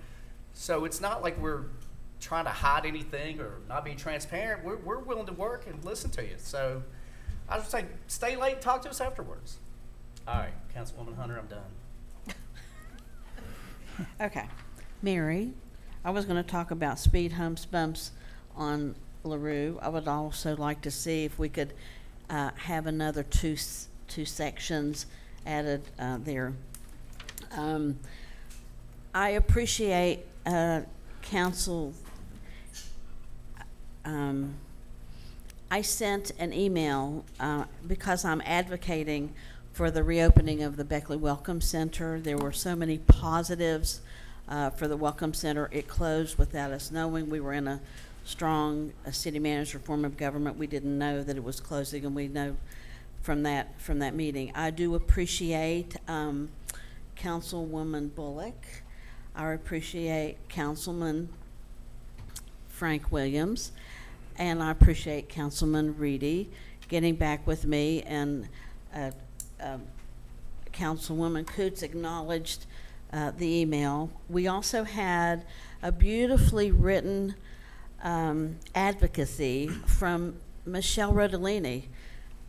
So it's not like we're trying to hide anything or not be transparent. We're willing to work and listen to you. So I just say stay late and talk to us afterwards. All right, Councilwoman Hunter, I'm done. Okay. Mary, I was going to talk about speed humps, bumps on LaRue. I would also like to see if we could have another two sections added there. I appreciate council. I sent an email because I'm advocating for the reopening of the Beckley Welcome Center. There were so many positives for the Welcome Center. It closed without us knowing. We were in a strong city manager form of government. We didn't know that it was closing, and we know from that meeting. I do appreciate Councilwoman Bullock. I appreciate Councilman Frank Williams, and I appreciate Councilman Reedy getting back with me, and Councilwoman Coots acknowledged the email. We also had a beautifully written advocacy from Michelle Rodolini,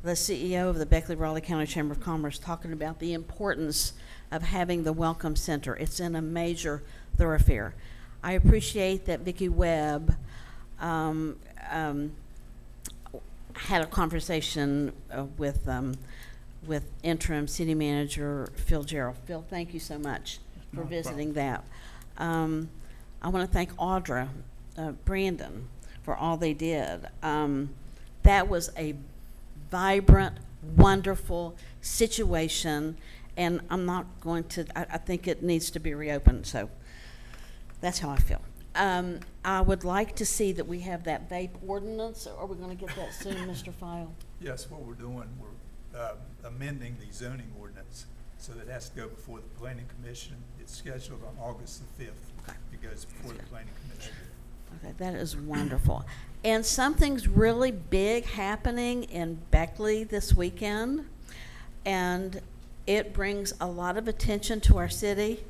the CEO of the Beckley Raleigh County Chamber of Commerce, talking about the importance of having the Welcome Center. It's in a major thoroughfare. I appreciate that Vicki Webb had a conversation with interim city manager Phil Gerald. Phil, thank you so much for visiting that. I want to thank Audra, Brandon, for all they did. That was a vibrant, wonderful situation, and I'm not going to, I think it needs to be reopened, so that's how I feel. I would like to see that we have that vape ordinance. Are we going to get that soon, Mr. File? Yes, what we're doing, we're amending the zoning ordinance, so that it has to go before the planning commission. It's scheduled on August the 5th. Okay. It goes before the planning commission. Okay, that is wonderful. And something's really big happening in Beckley this weekend, and it brings a lot of attention to our city.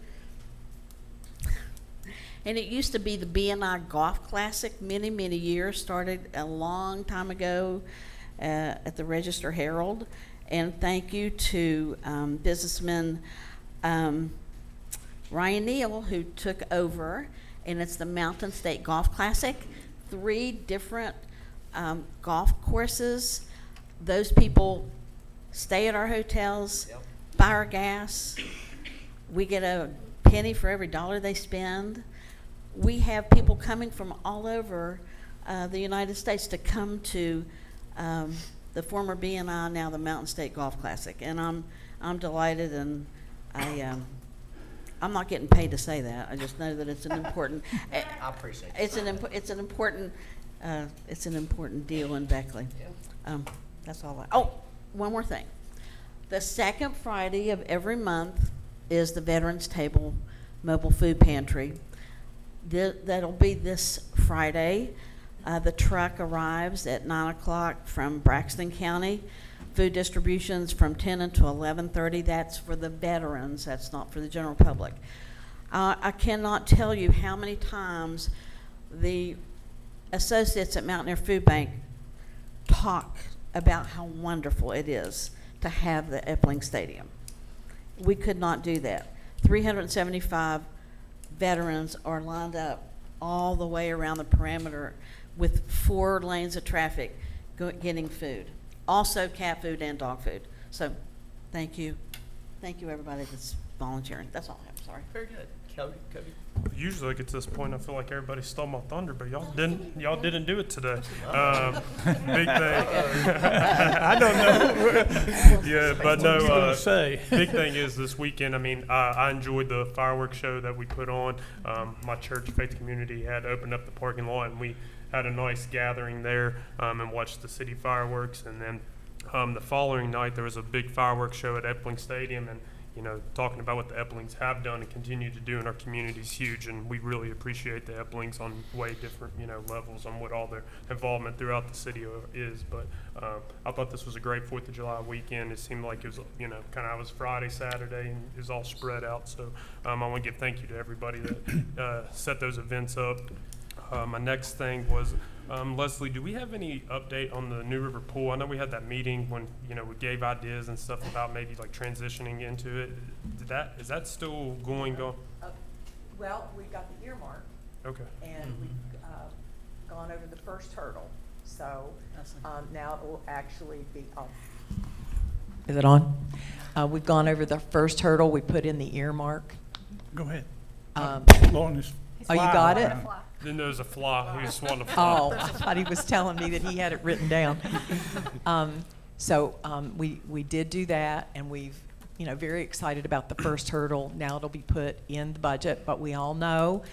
And it used to be the B&I Golf Classic many, many years, started a long time ago at the Register Herald. And thank you to businessman Ryan Neal, who took over, and it's the Mountain State Golf Classic. 3 different golf courses. Those people stay at our hotels, buy our gas. We get a penny for every dollar they spend. We have people coming from all over the United States to come to the former B&I, now the Mountain State Golf Classic, and I'm delighted, and I'm not getting paid to say that. I just know that it's an important. I appreciate it. It's an important deal in Beckley. That's all. One more thing. The second Friday of every month is the Veterans Table Mobile Food Pantry. That'll be this Friday. The truck arrives at 9 o'clock from Braxton County. Food distributions from 10 until 11:30. That's for the veterans. That's not for the general public. I cannot tell you how many times the associates at Mountaineer Food Bank talk about how wonderful it is to have the Epling Stadium. We could not do that. 375 veterans are lined up all the way around the perimeter with 4 lanes of traffic getting food. Also cat food and dog food. So, thank you. Thank you, everybody that's volunteering. That's all I have, sorry. Very good. Cody? Usually I get to this point, I feel like everybody stole my thunder, but y'all didn't do it today. Big thing. I don't know. Yeah, but no, What you gonna say? Big thing is this weekend, I mean, I enjoyed the fireworks show that we put on. My church, Faith Community, had opened up the parking lot, and we had a nice gathering there, and watched the city fireworks. And then the following night, there was a big fireworks show at Epling Stadium, and you know, talking about what the Eplings have done and continue to do in our community is huge, and we really appreciate the Eplings on way different, you know, levels on what all their involvement throughout the city is. But I thought this was a great 4th of July weekend. It seemed like it was, you know, kind of, it was Friday, Saturday, and it was all spread out. So I want to give thank you to everybody that set those events up. My next thing was, Leslie, do we have any update on the New River Pool? I know we had that meeting when, you know, we gave ideas and stuff about maybe like transitioning into it. Is that still going on? Well, we got the earmark. Okay. And we've gone over the first hurdle. So now it will actually be, is it on? We've gone over the first hurdle. We put in the earmark. Go ahead. Oh, you got it? Then there's a fly. He just wanted to fly. Oh, I thought he was telling me that he had it written down. We did do that, and we've, you know, very excited about the first hurdle. Now it'll be put in the budget, but we all know,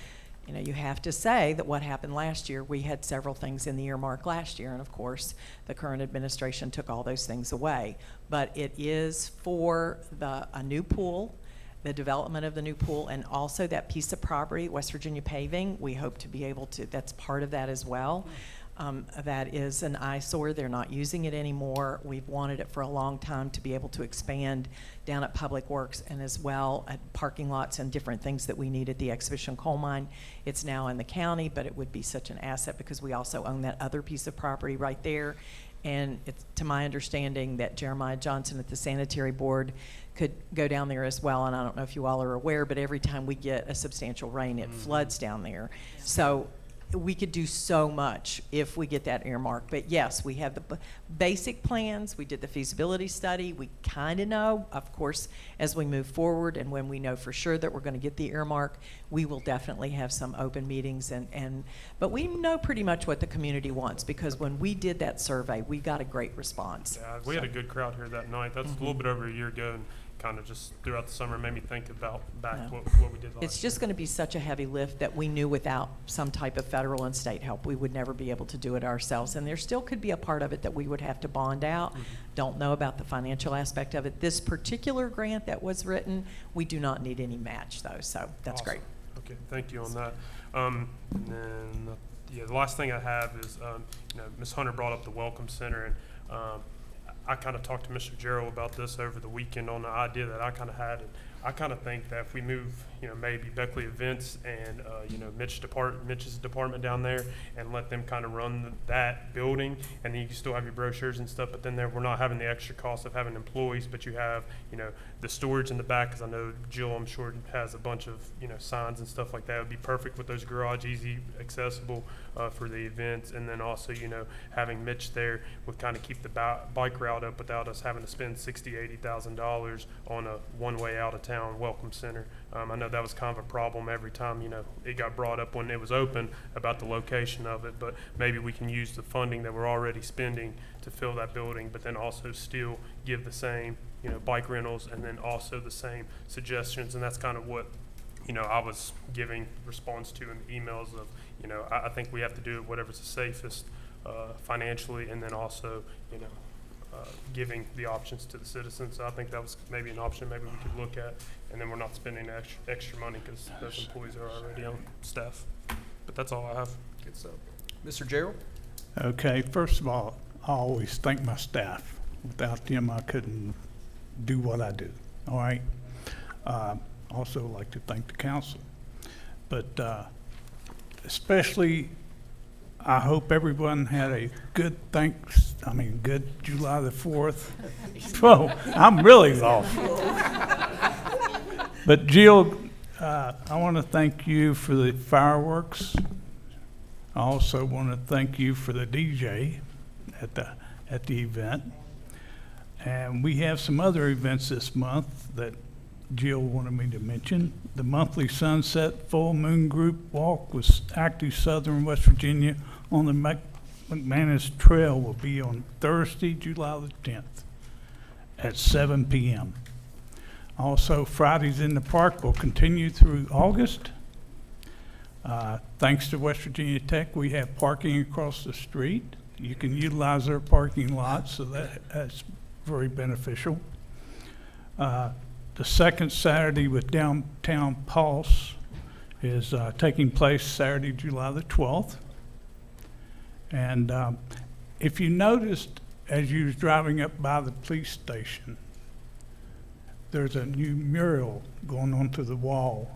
you know, you have to say that what happened last year, we had several things in the earmark last year, and of course, the current administration took all those things away. But it is for a new pool, the development of the new pool, and also that piece of property, West Virginia Paving. We hope to be able to, that's part of that as well. That is an eyesore. They're not using it anymore. We've wanted it for a long time to be able to expand down at Public Works and as well at parking lots and different things that we need at the exhibition coal mine. It's now in the county, but it would be such an asset because we also own that other piece of property right there. And it's to my understanding that Jeremiah Johnson at the Sanitary Board could go down there as well. And I don't know if you all are aware, but every time we get a substantial rain, it floods down there. So we could do so much if we get that earmark. But yes, we have the basic plans. We did the feasibility study. We kind of know, of course, as we move forward and when we know for sure that we're going to get the earmark, we will definitely have some open meetings. But we know pretty much what the community wants because when we did that survey, we got a great response. Yeah, we had a good crowd here that night. That's a little bit over a year ago. And kind of just throughout the summer made me think about what we did last It's just going to be such a heavy lift that we knew without some type of federal and state help, we would never be able to do it ourselves. And there still could be a part of it that we would have to bond out. Don't know about the financial aspect of it. This particular grant that was written, we do not need any match though, so that's awesome. Great. Okay, thank you on that. And then, the last thing I have is, you know, Ms. Hunter brought up the Welcome Center, and I kind of talked to Mr. Gerald about this over the weekend on the idea that I kind of had, and I kind of think that if we move, you know, maybe Beckley Events and, you know, Mitch's department down there and let them kind of run that building, and then you can still have your brochures and stuff, but then we're not having the extra cost of having employees, but you have, you know, the storage in the back, because I know Jill, I'm sure, has a bunch of, you know, signs and stuff like that. It would be perfect with those garage, easy accessible for the events, and then also, you know, having Mitch there would kind of keep the bike route up without us having to spend $60,000-$80,000 on a one-way out-of-town welcome center. I know that was kind of a problem every time, you know, it got brought up when it was open about the location of it, but maybe we can use the funding that we're already spending to fill that building, but then also still give the same, you know, bike rentals and then also the same suggestions. And that's kind of what, you know, I was giving response to in the emails of, you know, I think we have to do it whatever's the safest financially, and then also, you know, giving the options to the citizens. So I think that was maybe an option maybe we could look at, and then we're not spending extra money because those employees are already on staff. But that's all I have. Good stuff. Mr. Gerald? Okay, first of all, I always thank my staff. Without them, I couldn't do what I do, all right? Also like to thank the council. But especially, I hope everyone had a good good July the 4th. Oh, I'm really off. But Jill, I want to thank you for the fireworks. I also want to thank you for the DJ at the event. And we have some other events this month that Jill wanted me to mention. The monthly Sunset Full Moon Group Walk with Active Southern West Virginia on the McManus Trail will be on Thursday, July the 10th at 7 p.m. Also, Fridays in the Park will continue through August. Thanks to West Virginia Tech, we have parking across the street. You can utilize their parking lot, so that's very beneficial. The second Saturday with Downtown Pulse is taking place Saturday, July the 12th. And if you noticed as you was driving up by the police station, there's a new mural going onto the wall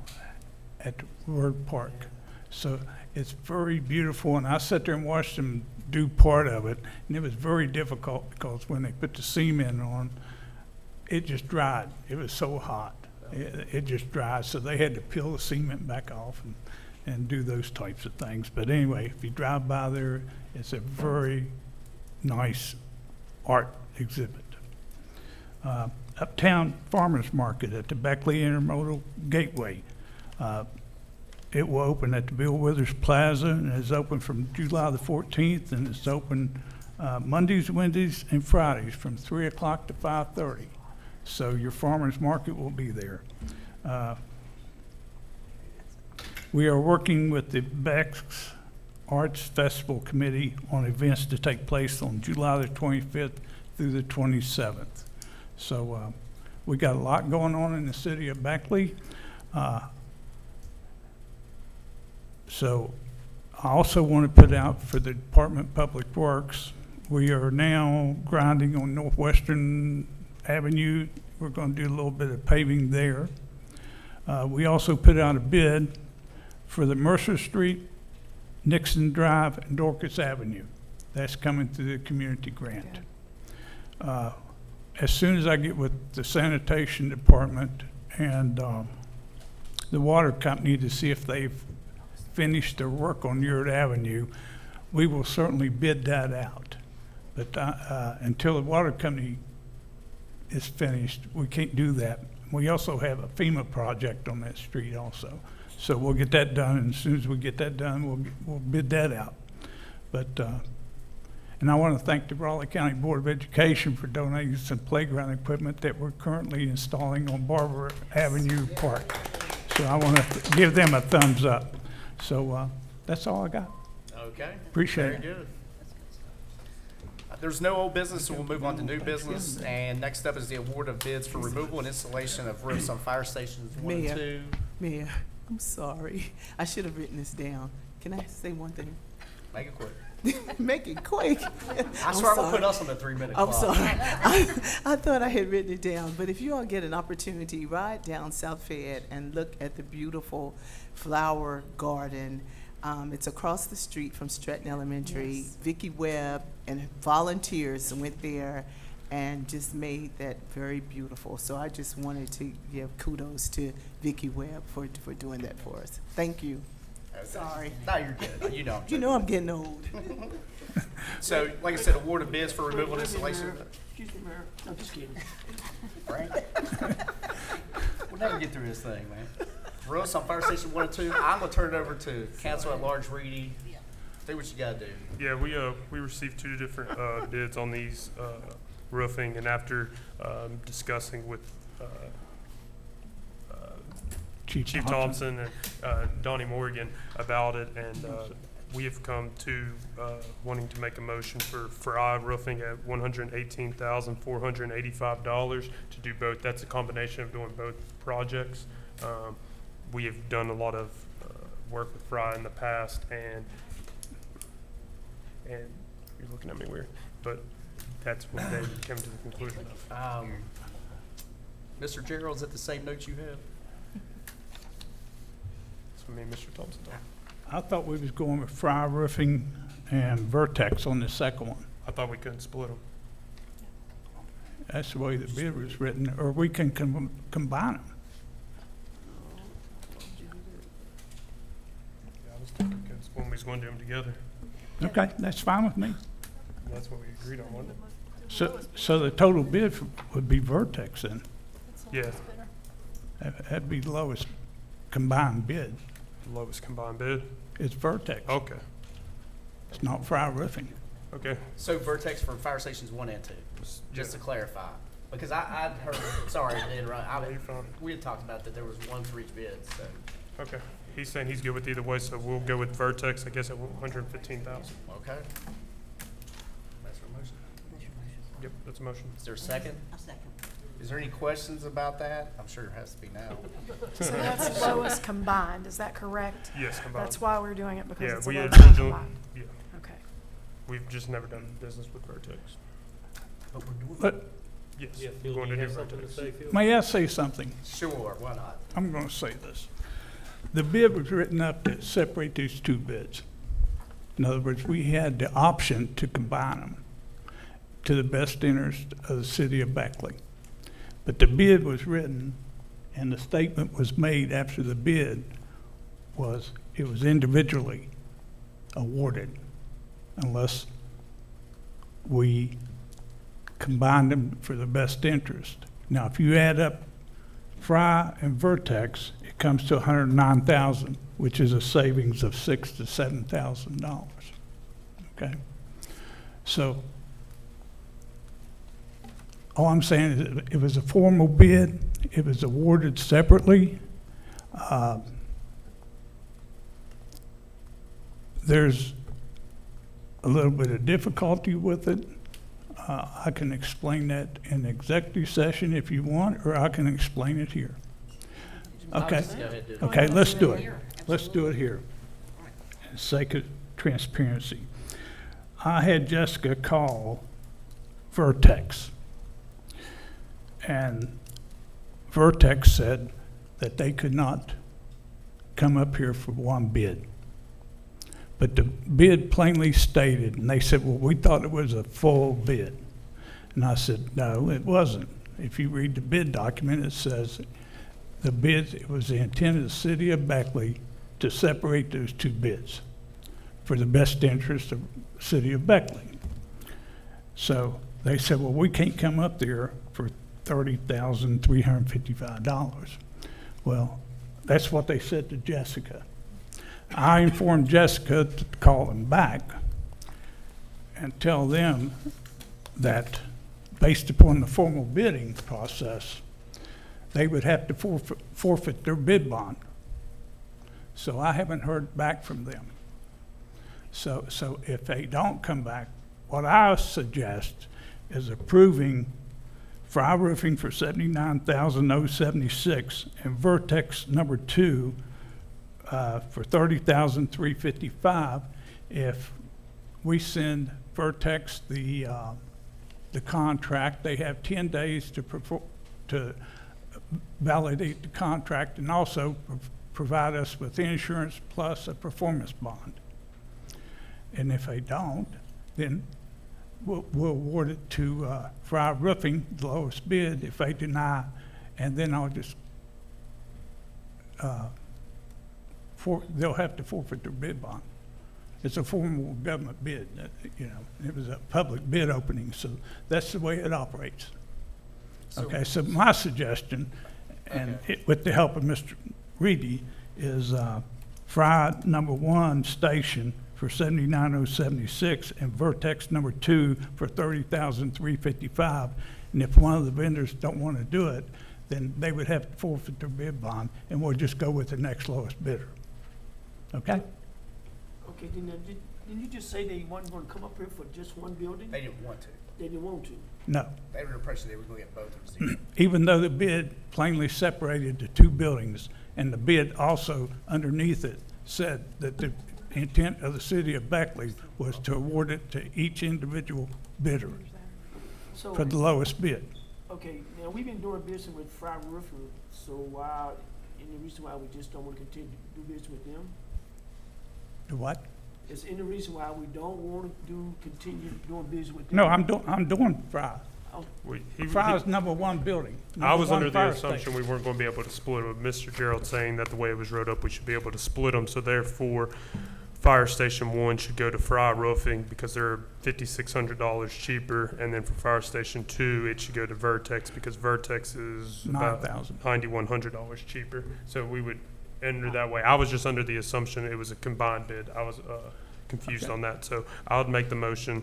at Word Park. So it's very beautiful, and I sat there and watched them do part of it, and it was very difficult because when they put the cement on, it just dried. It was so hot. It just dried, so they had to peel the cement back off and do those types of things. But anyway, if you drive by there, it's a very nice art exhibit. Uptown Farmers Market at the Beckley Intermodal Gateway. It will open at the Bill Withers Plaza, and it's open from July the 14th, and it's open Mondays, Wednesdays, and Fridays from 3 o'clock to 5:30. So your farmers market will be there. We are working with the Beck's Arts Festival Committee on events to take place on July the 25th through the 27th. So we got a lot going on in the city of Beckley. So I also want to put out for the Department of Public Works, we are now grinding on Northwestern Avenue. We're going to do a little bit of paving there. We also put out a bid for the Mercer Street, Nixon Drive, and Dorcas Avenue. That's coming through the community grant. As soon as I get with the sanitation department and the water company to see if they've finished their work on Urt Avenue, we will certainly bid that out. But until the water company is finished, we can't do that. We also have a FEMA project on that street also. So we'll get that done, and as soon as we get that done, we'll bid that out. But and I want to thank the Raleigh County Board of Education for donating some playground equipment that we're currently installing on Barber Avenue Park. So I want to give them a thumbs up. So that's all I got. Okay. Appreciate it. Very good. There's no old business, so we'll move on to new business. And next up is the award of bids for removal and installation of roofs on fire stations 1 and 2. Mayor, I'm sorry. I should have written this down. Can I say one thing? Make it quick. Make it quick. I swear I will put us on the 3-minute clock. I'm sorry. I thought I had written it down, but if you all get an opportunity, ride down South Fayette and look at the beautiful flower garden. It's across the street from Stratton Elementary. Yes. Vicki Webb and volunteers went there and just made that very beautiful. So I just wanted to give kudos to Vicki Webb for doing that for us. Thank you. Okay. Sorry. No, you're good. You know. You know I'm getting old. So, like I said, award of bids for removal and installation. Excuse me, Mayor. I'm just kidding. Right? We'll never get through this thing, man. Roofs on fire station 1 and 2. I'm gonna turn it over to Council at Large Reedy. Do what you gotta do. Yeah, we received 2 different bids on these roofing, and after discussing with Chief Thompson and Donnie Morgan about it, and we have come to wanting to make a motion for Fry Roofing at $118,485 to do both. That's a combination of doing both projects. We have done a lot of work with Fry in the past, and you're looking at me weird, but that's what they came to the conclusion of. Mr. Gerald, is that the same notes you have? That's what me and Mr. Thompson talked. I thought we was going with Fry Roofing and Vertex on the second one. I thought we couldn't split them. That's the way the bid was written, or we can combine them. Yeah, I was thinking, because when we was just gonna do them together. Okay, that's fine with me. That's what we agreed on, wasn't it? So the total bid would be Vertex then? Yeah, That'd be the lowest combined bid. lowest combined bid. It's Vertex. Okay, It's not Fry Roofing. okay. So Vertex from fire stations 1 and 2, just to clarify. Because I'd heard, sorry to interrupt, No, you're fine. we had talked about that there was one for each bid, so. Okay, he's saying he's good with either way, so we'll go with Vertex, I guess at 115,000. Okay. That's your motion. Yep, that's a motion. Is there a second? A second. Is there any questions about that? I'm sure there has to be now. So that's lowest combined, is that correct? Yes, combined. That's why we're doing it, because Yeah, it's a we lowest originally, combined. yeah, Okay. we've just never done business with Vertex. But we're doing. But Yes, Yeah, we're Phil, going do to you do have something to Vertex. say, Phil? may I say something? Sure, why not? I'm going to say this. The bid was written up to separate these two bids. In other words, we had the option to combine them to the best interest of the city of Beckley. But the bid was written, and the statement was made after the bid was it was individually awarded unless we combined them for the best interest. Now, if you add up Fry and Vertex, it comes to $109,000, which is a savings of $6,000 to $7,000. Okay, so all I'm saying is it was a formal bid. It was awarded separately. There's a little bit of difficulty with it. I can explain that in executive session if you want, or I can explain it here. Okay, Just go ahead and do it. okay, let's do it. Let's do it here. For the sake of transparency. I had Jessica call Vertex. And Vertex said that they could not come up here for one bid. But the bid plainly stated, and they said, well, we thought it was a full bid. And I said, no, it wasn't. If you read the bid document, it says the bid, it was the intent of the city of Beckley to separate those two bids for the best interest of the city of Beckley. So they said, well, we can't come up there for $30,355. Well, that's what they said to Jessica. I informed Jessica to call them back and tell them that based upon the formal bidding process, they would have to forfeit their bid bond. So I haven't heard back from them. So if they don't come back, what I suggest is approving Fry Roofing for $79,076 and Vertex number 2 for $30,355. If we send Vertex the contract, they have 10 days to validate the contract and also provide us with insurance plus a performance bond. And if they don't, then we'll award it to Fry Roofing, the lowest bid, if they deny, and then I'll just, they'll have to forfeit their bid bond. It's a formal government bid, you know, it was a public bid opening, so that's the way it operates. Okay, so my suggestion, and with the help of Mr. Reedy, is Fry number 1 station for $79,076 and Vertex number 2 for $30,355. And if one of the vendors don't want to do it, then they would have to forfeit their bid bond, and we'll just go with the next lowest bidder. Okay? Okay, didn't you just say they weren't gonna come up here for just one building? They didn't want to. They didn't want to. No. They were under pressure they were going to get both of them. Even though the bid plainly separated the two buildings, and the bid also underneath it said that the intent of the city of Beckley was to award it to each individual bidder So, for the lowest bid. okay, now we've been doing business with Fry Roofing, so why, any reason why we just don't wanna continue to do business with them? The what? Is any reason why we don't wanna continue doing business with them? No, I'm doing Fry. Oh, Fry's number 1 building. I was number under one the fire assumption station. we weren't going to be able to split them. Mr. Gerald saying that the way it was wrote up, we should be able to split them. So therefore, Fire Station 1 should go to Fry Roofing because they're $5,600 cheaper, and then for Fire Station 2, it should go to Vertex because Vertex is about $9,000. $9,100 cheaper. So we would enter that way. I was just under the assumption it was a combined bid. I was confused Okay. on that. So I would make the motion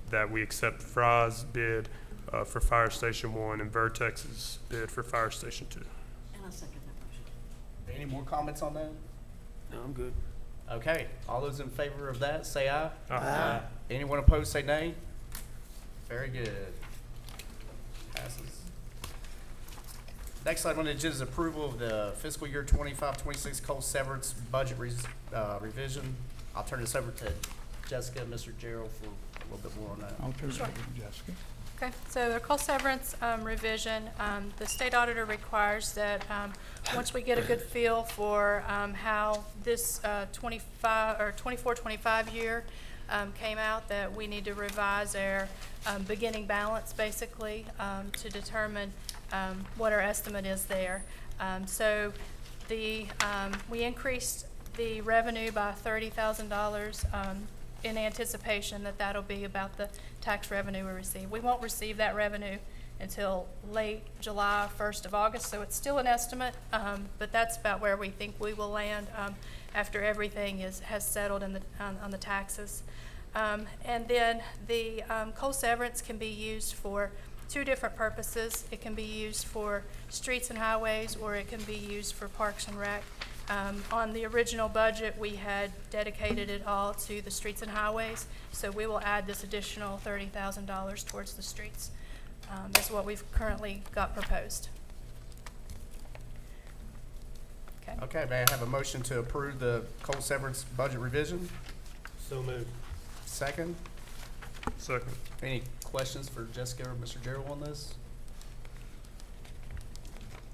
that we accept Fry's bid for Fire Station 1 and Vertex's bid for Fire Station 2. And I second that motion. Any more comments on that? No, I'm good. Okay, all those in favor of that, say aye. Aye. Anyone opposed, say nay. Very good. Passes. Next item on the agenda is approval of the fiscal year 25-26 coal severance budget revision. I'll turn this over to Jessica and Mr. Gerald for a little bit more on that. I'll turn it Sure. over to Jessica. Okay, so the coal severance revision, the state auditor requires that once we get a good feel for how this 24-25 year came out, that we need to revise our beginning balance basically to determine what our estimate is there. So we increased the revenue by $30,000 in anticipation that that'll be about the tax revenue we receive. We won't receive that revenue until late July, 1st of August, so it's still an estimate, but that's about where we think we will land after everything has settled on the taxes. And then the coal severance can be used for two different purposes. It can be used for streets and highways, or it can be used for parks and rec. On the original budget, we had dedicated it all to the streets and highways, so we will add this additional $30,000 towards the streets. That's what we've currently got proposed. Okay. Okay, may I have a motion to approve the coal severance budget revision? So moved. Second. Second. Any questions for Jessica or Mr. Gerald on this?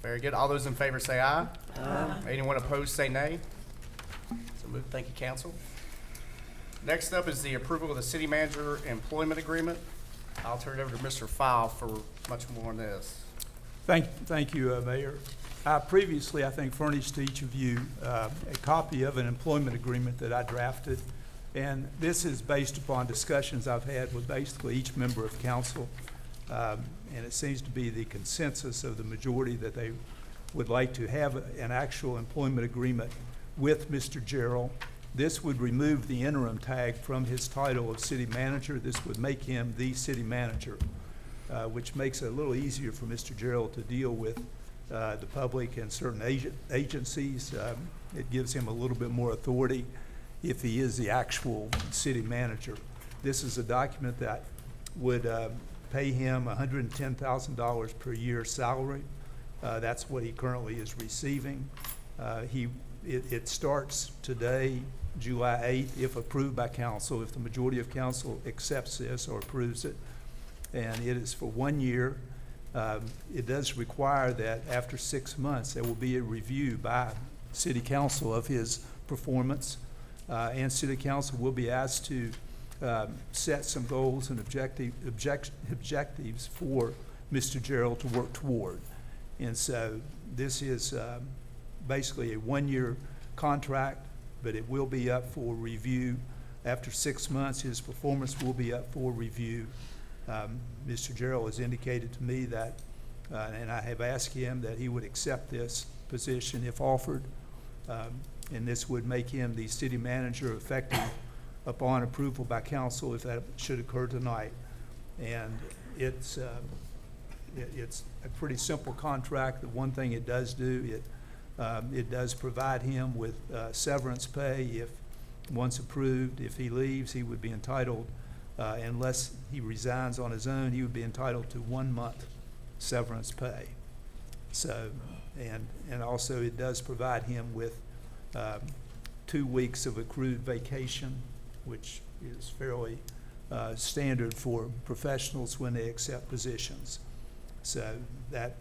Very good. All those in favor say aye. Aye. Anyone opposed, say nay. So moved. Thank you, council. Next up is the approval of the city manager employment agreement. I'll turn it over to Mr. File for much more on this. Thank you, Mayor. I previously, I think, furnished to each of you a copy of an employment agreement that I drafted. And this is based upon discussions I've had with basically each member of council. And it seems to be the consensus of the majority that they would like to have an actual employment agreement with Mr. Gerald. This would remove the interim tag from his title of city manager. This would make him the city manager, which makes it a little easier for Mr. Gerald to deal with the public and certain agencies. It gives him a little bit more authority if he is the actual city manager. This is a document that would pay him $110,000 per year salary. That's what he currently is receiving. It starts today, July 8th, if approved by council, if the majority of council accepts this or approves it. And it is for 1 year. It does require that after 6 months, there will be a review by city council of his performance. And city council will be asked to set some goals and objectives for Mr. Gerald to work toward. And so this is basically a 1 year contract, but it will be up for review. After 6 months, his performance will be up for review. Mr. Gerald has indicated to me that, and I have asked him that he would accept this position if offered. And this would make him the city manager effective upon approval by council if that should occur tonight. And it's a pretty simple contract. The one thing it does do, it does provide him with severance pay if once approved. If he leaves, he would be entitled, unless he resigns on his own, he would be entitled to 1 month severance pay. So, and also it does provide him with 2 weeks of accrued vacation, which is fairly standard for professionals when they accept positions. So that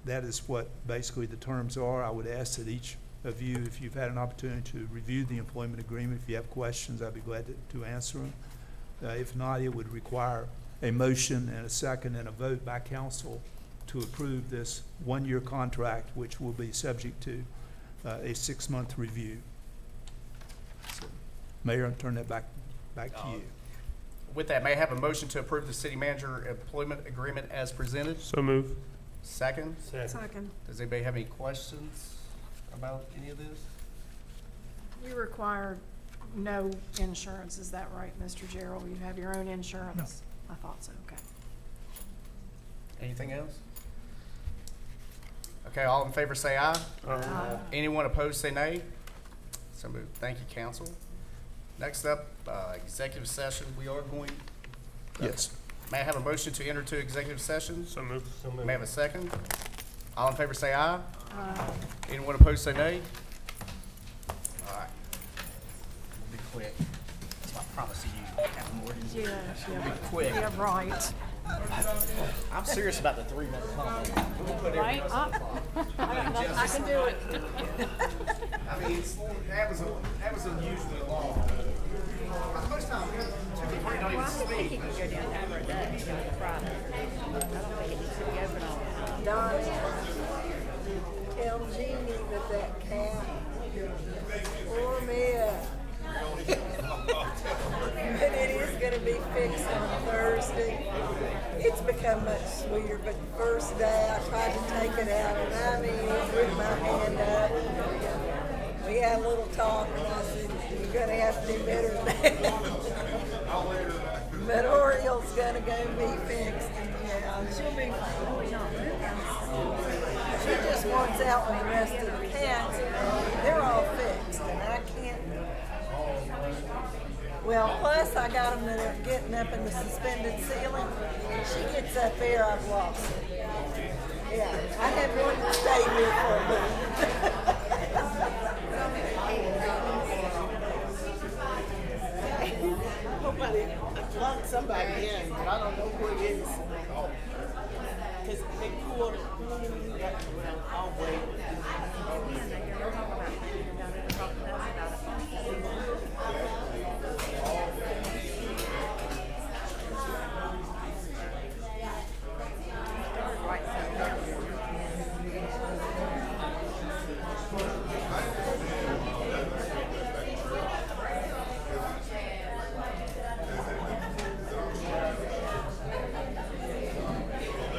is what basically the terms are. I would ask that each of you, if you've had an opportunity to review the employment agreement, if you have questions, I'd be glad to answer them. If not, it would require a motion and a second and a vote by council to approve this 1 year contract, which will be subject to a 6 month review. Mayor, I'll turn that back to you. With that, may I have a motion to approve the city manager employment agreement as presented? So move. Second? Second. Does anybody have any questions about any of this? You require no insurance, is that right, Mr. Gerald? You have your own insurance? I thought so, okay. Anything else? Okay, all in favor say aye. Anyone opposed say nay. So moved. Thank you, council. Next up, executive session. We are going, Yes. may I have a motion to enter to executive session? So move. May I have a second? All in favor say aye. Anyone opposed say nay. All right. We'll be quick. That's my promise to you, Captain Morgan. We'll be quick. Yeah, right. I'm serious about the 3-minute comment. We'll put Right? I can do it. I mean, that was unusually long. Most times, 2 or 3 don't even speak. You can go down there for a day, go to Friday. I don't think it needs to be open all the time. Don, tell Jeannie that cat tore me up. But it is gonna be fixed on Thursday. It's become much sweeter, but the first day I tried to take it out, and I mean, it ripped my hand up. We had a little talk, and I said, you're gonna have to do better than that. But Oriel's gonna go be fixed, and yeah, she'll be fine. She just wants out with the rest of the cats. They're all fixed, and I can't. Well, plus I got them that are getting up in the suspended ceiling. She gets up there, I've lost it. Yeah, I had one that stayed here for a minute. I hope I didn't lock somebody in, but I don't know who it is. Because they pulled it. Well, I'll wait.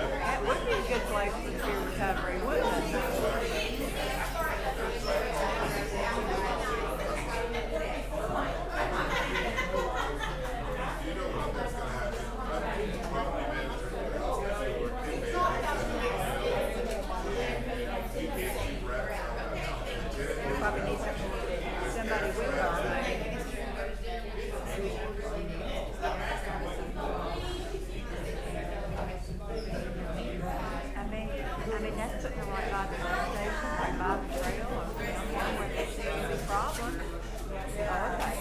That would be a good place for peer recovery, wouldn't it? Probably need somebody with our I mean, that's putting them right by the bus station, right by the trail, or down where they see a big problem. Okay.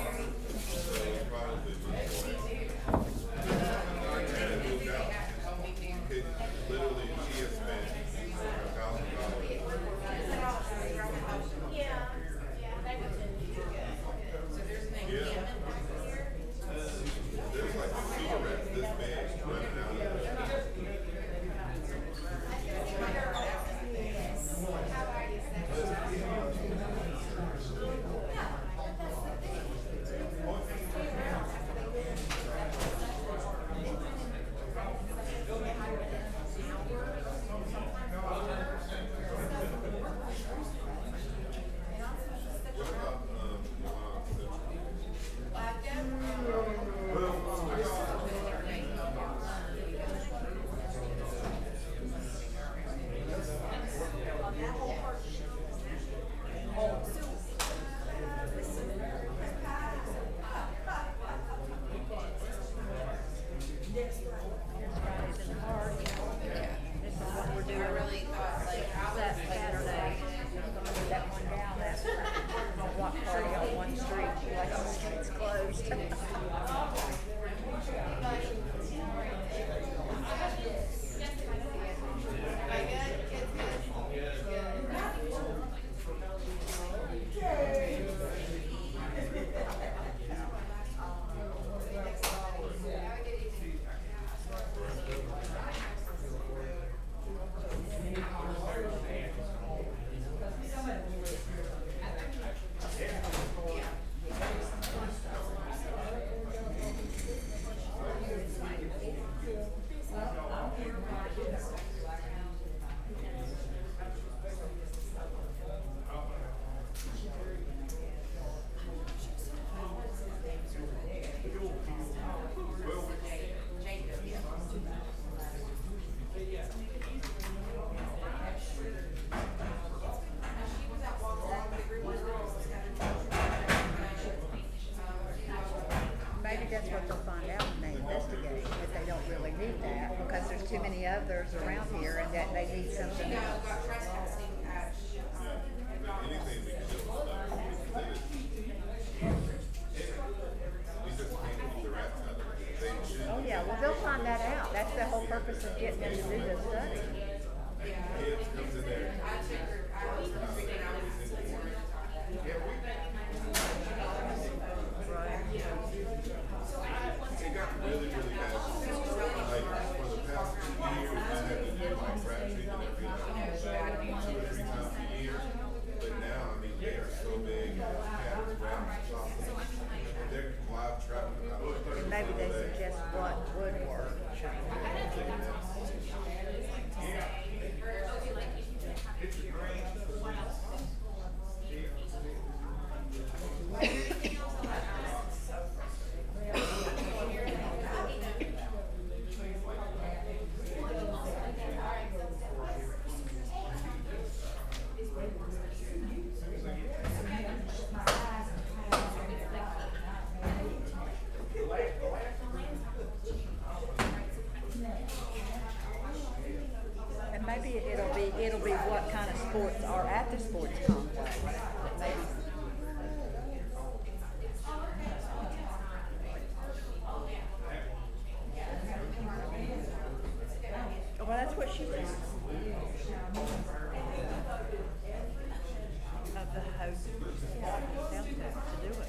really need that, because there's too many others around here and that they need something else. Oh, yeah, well, they'll find that out. That's the whole purpose of getting them to do this study. It got really, really bad. Like, for the past 2 years, I had to do like rat treatment every like 2 or 3 times a year. But now, I mean, they are so big, cats, rats, chocolate, and they're live trapping them out of And maybe they suggest what would work. And maybe it'll be what kind of sports are at the sports complex. Maybe. Well, that's what she said. Of the host to do it.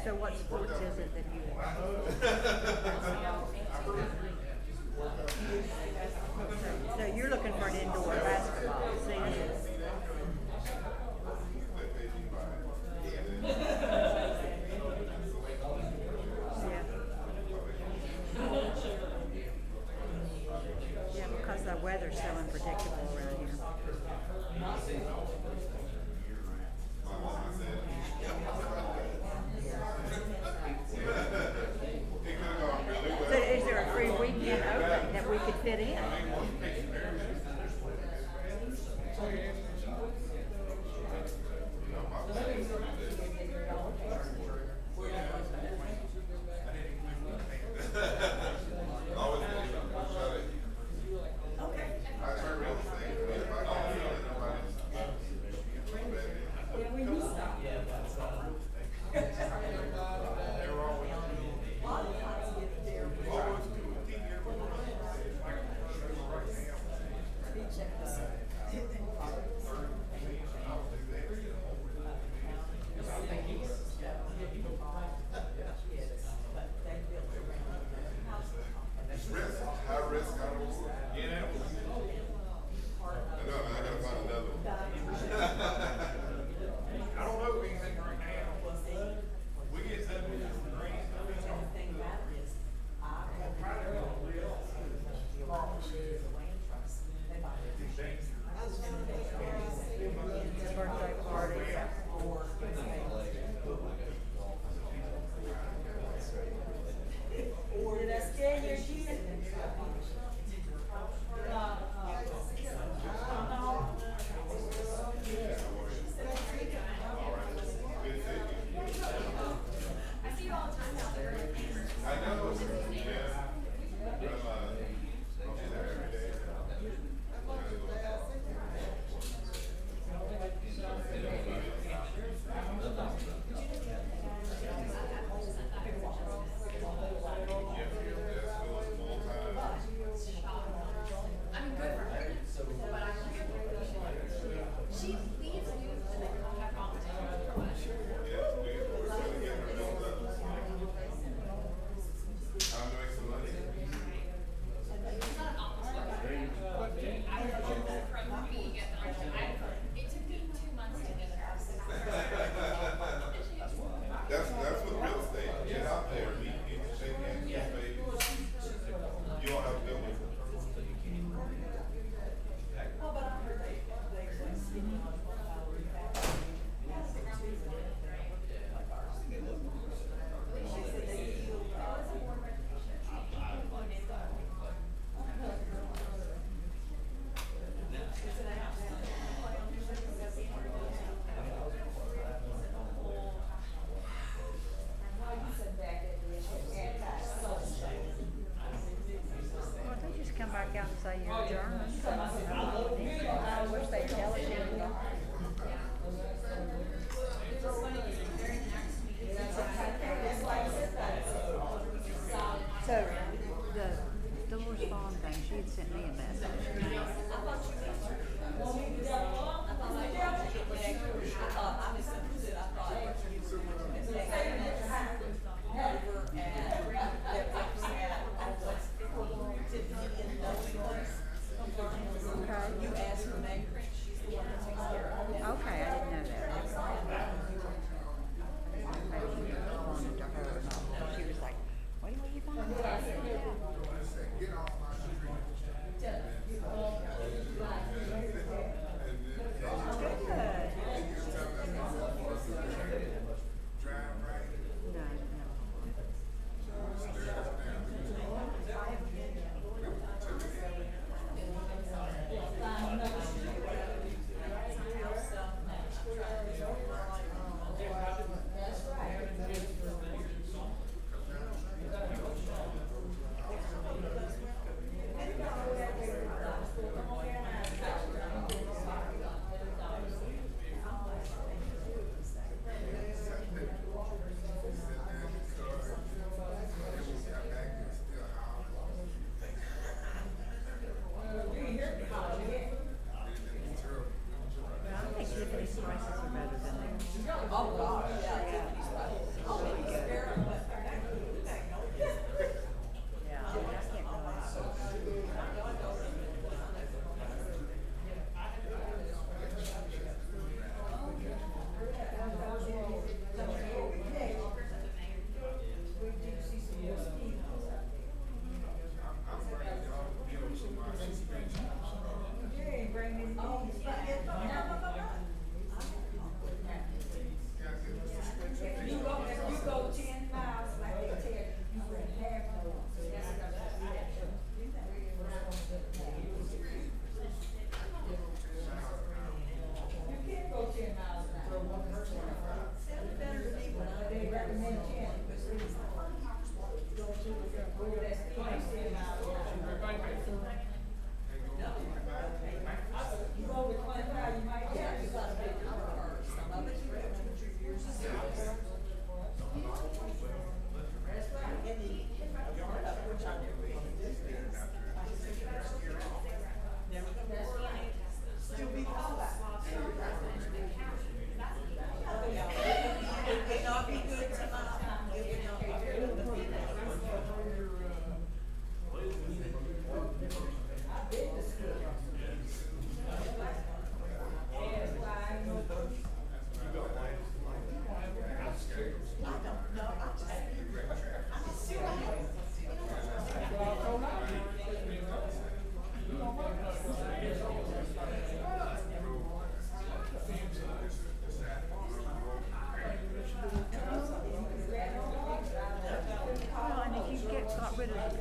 So what sports is it that you? So you're looking for an indoor basketball season? Yeah, because the weather's so unpredictable around here. So is there a free weekend open that we could fit in?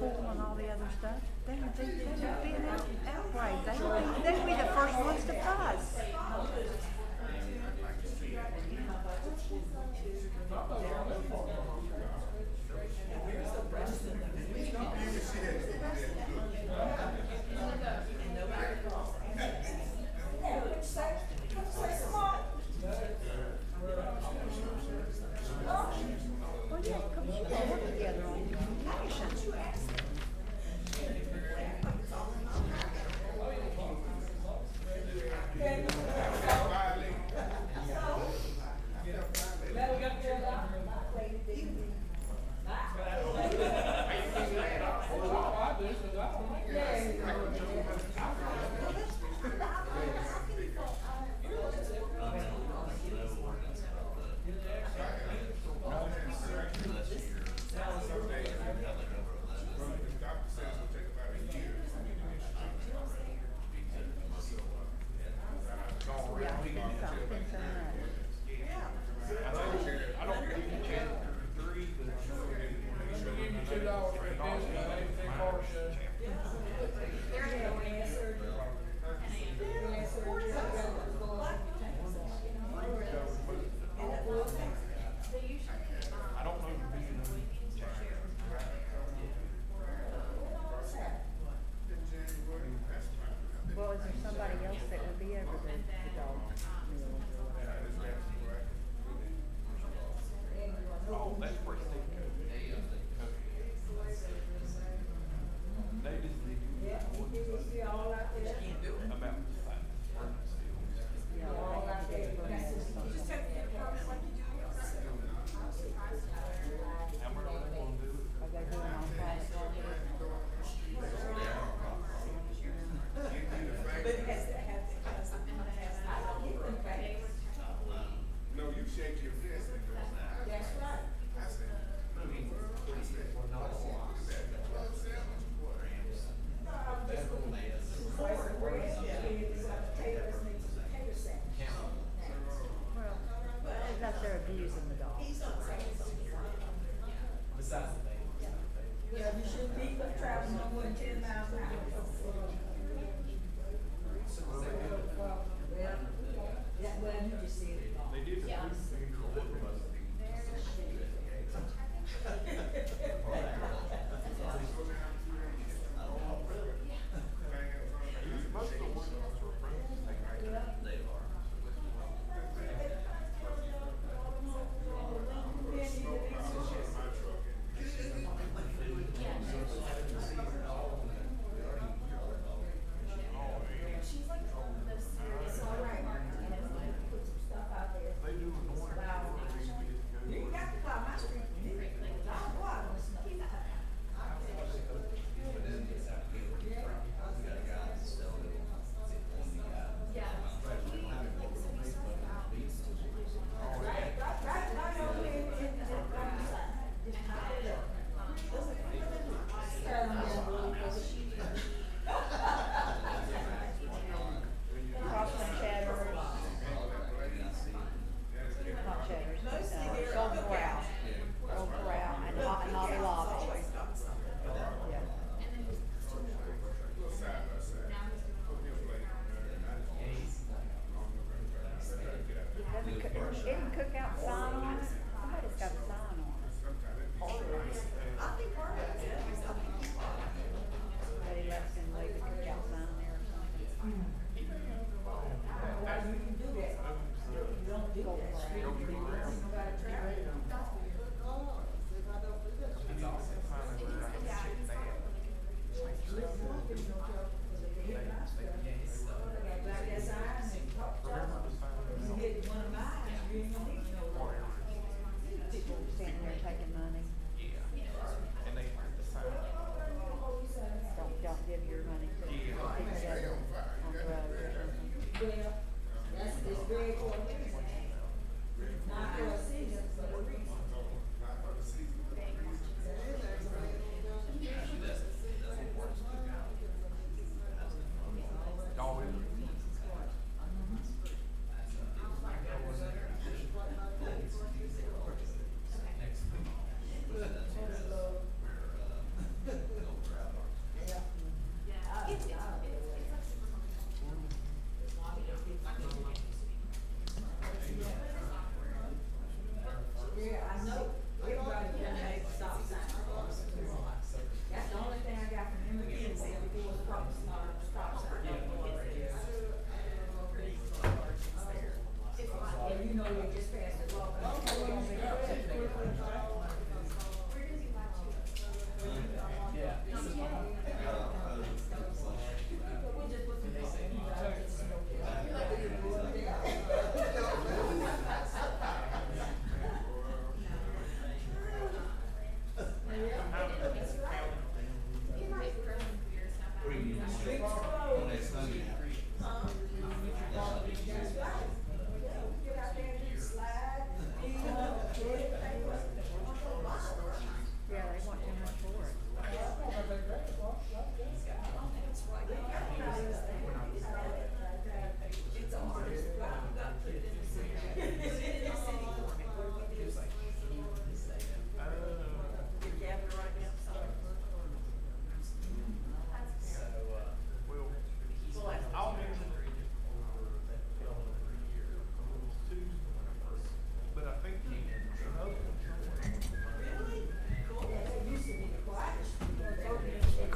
pool and all the other stuff, they would be an outrage. They would be the first ones to fuss. Well, yeah, because you all work together on communication.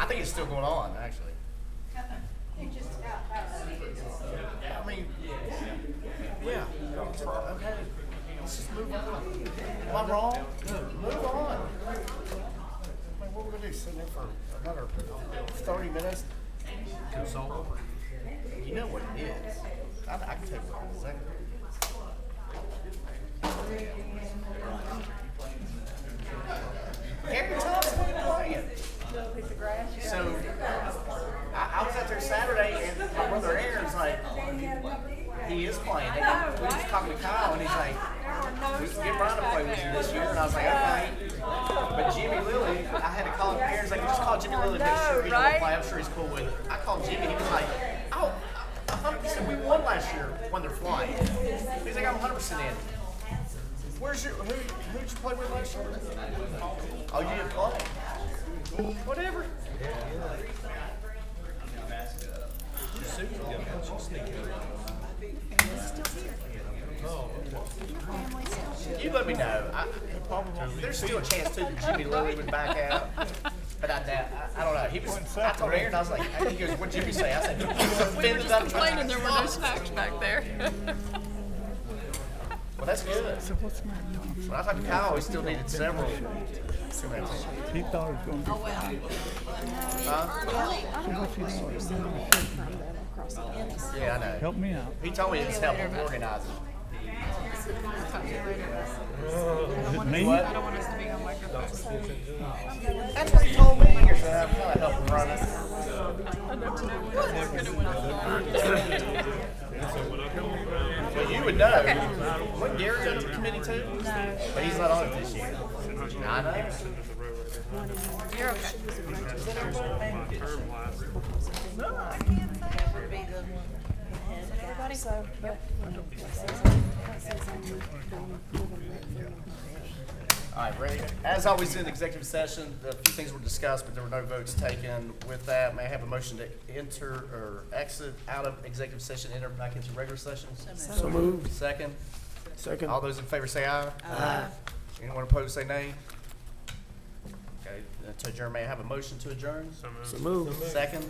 think it's still going on, actually. I mean, yeah, okay, let's just move on. Am I wrong? Move on. I mean, what we're gonna do, sit there for another 30 minutes? Console? You know what it is. I can tell you what it is. Gary Thompson, what are you playing? So, I was out there Saturday, and my brother Aaron's like, he is playing. And we was talking to Kyle, and he's like, we can get Brian to play with you this year. And I was like, okay. But Jimmy Lilly, I had to call him. Aaron's like, just call Jimmy Lilly to make sure he's going to play. I'm sure he's cool with it. I called Jimmy, he was like, oh, 100%. We won last year when they're flying. He's like, I'm 100% in. Who'd you play with last year? Oh, you didn't play? Whatever. You let me know. There's still a chance too that Jimmy Lilly would back out, but I don't know. I told Aaron, I was like, he goes, "What'd Jimmy say?" I said, "He was offended." I'm complaining there were no snacks back there. Well, that's good. So what's my When I talked to Kyle, we still needed several. He thought it was going to be fine. Yeah, I know. Help me out. He told me it's helping organize it. Is it me? What? That's what he told me. You're going to have to help him run it. Well, you would know. Wasn't Gary on the committee too? No. But he's not on it this year. I know. You're okay. No, I can't say. Everybody, so, but, All right, ready? As always in executive session, a few things were discussed, but there were no votes taken. With that, may I have a motion to enter or exit out of executive session, enter back into regular session? So moved. Second? Second. All those in favor say aye. Aye. Anyone opposed say nay. Okay, to adjourn, may I have a motion to adjourn? So moved. Second?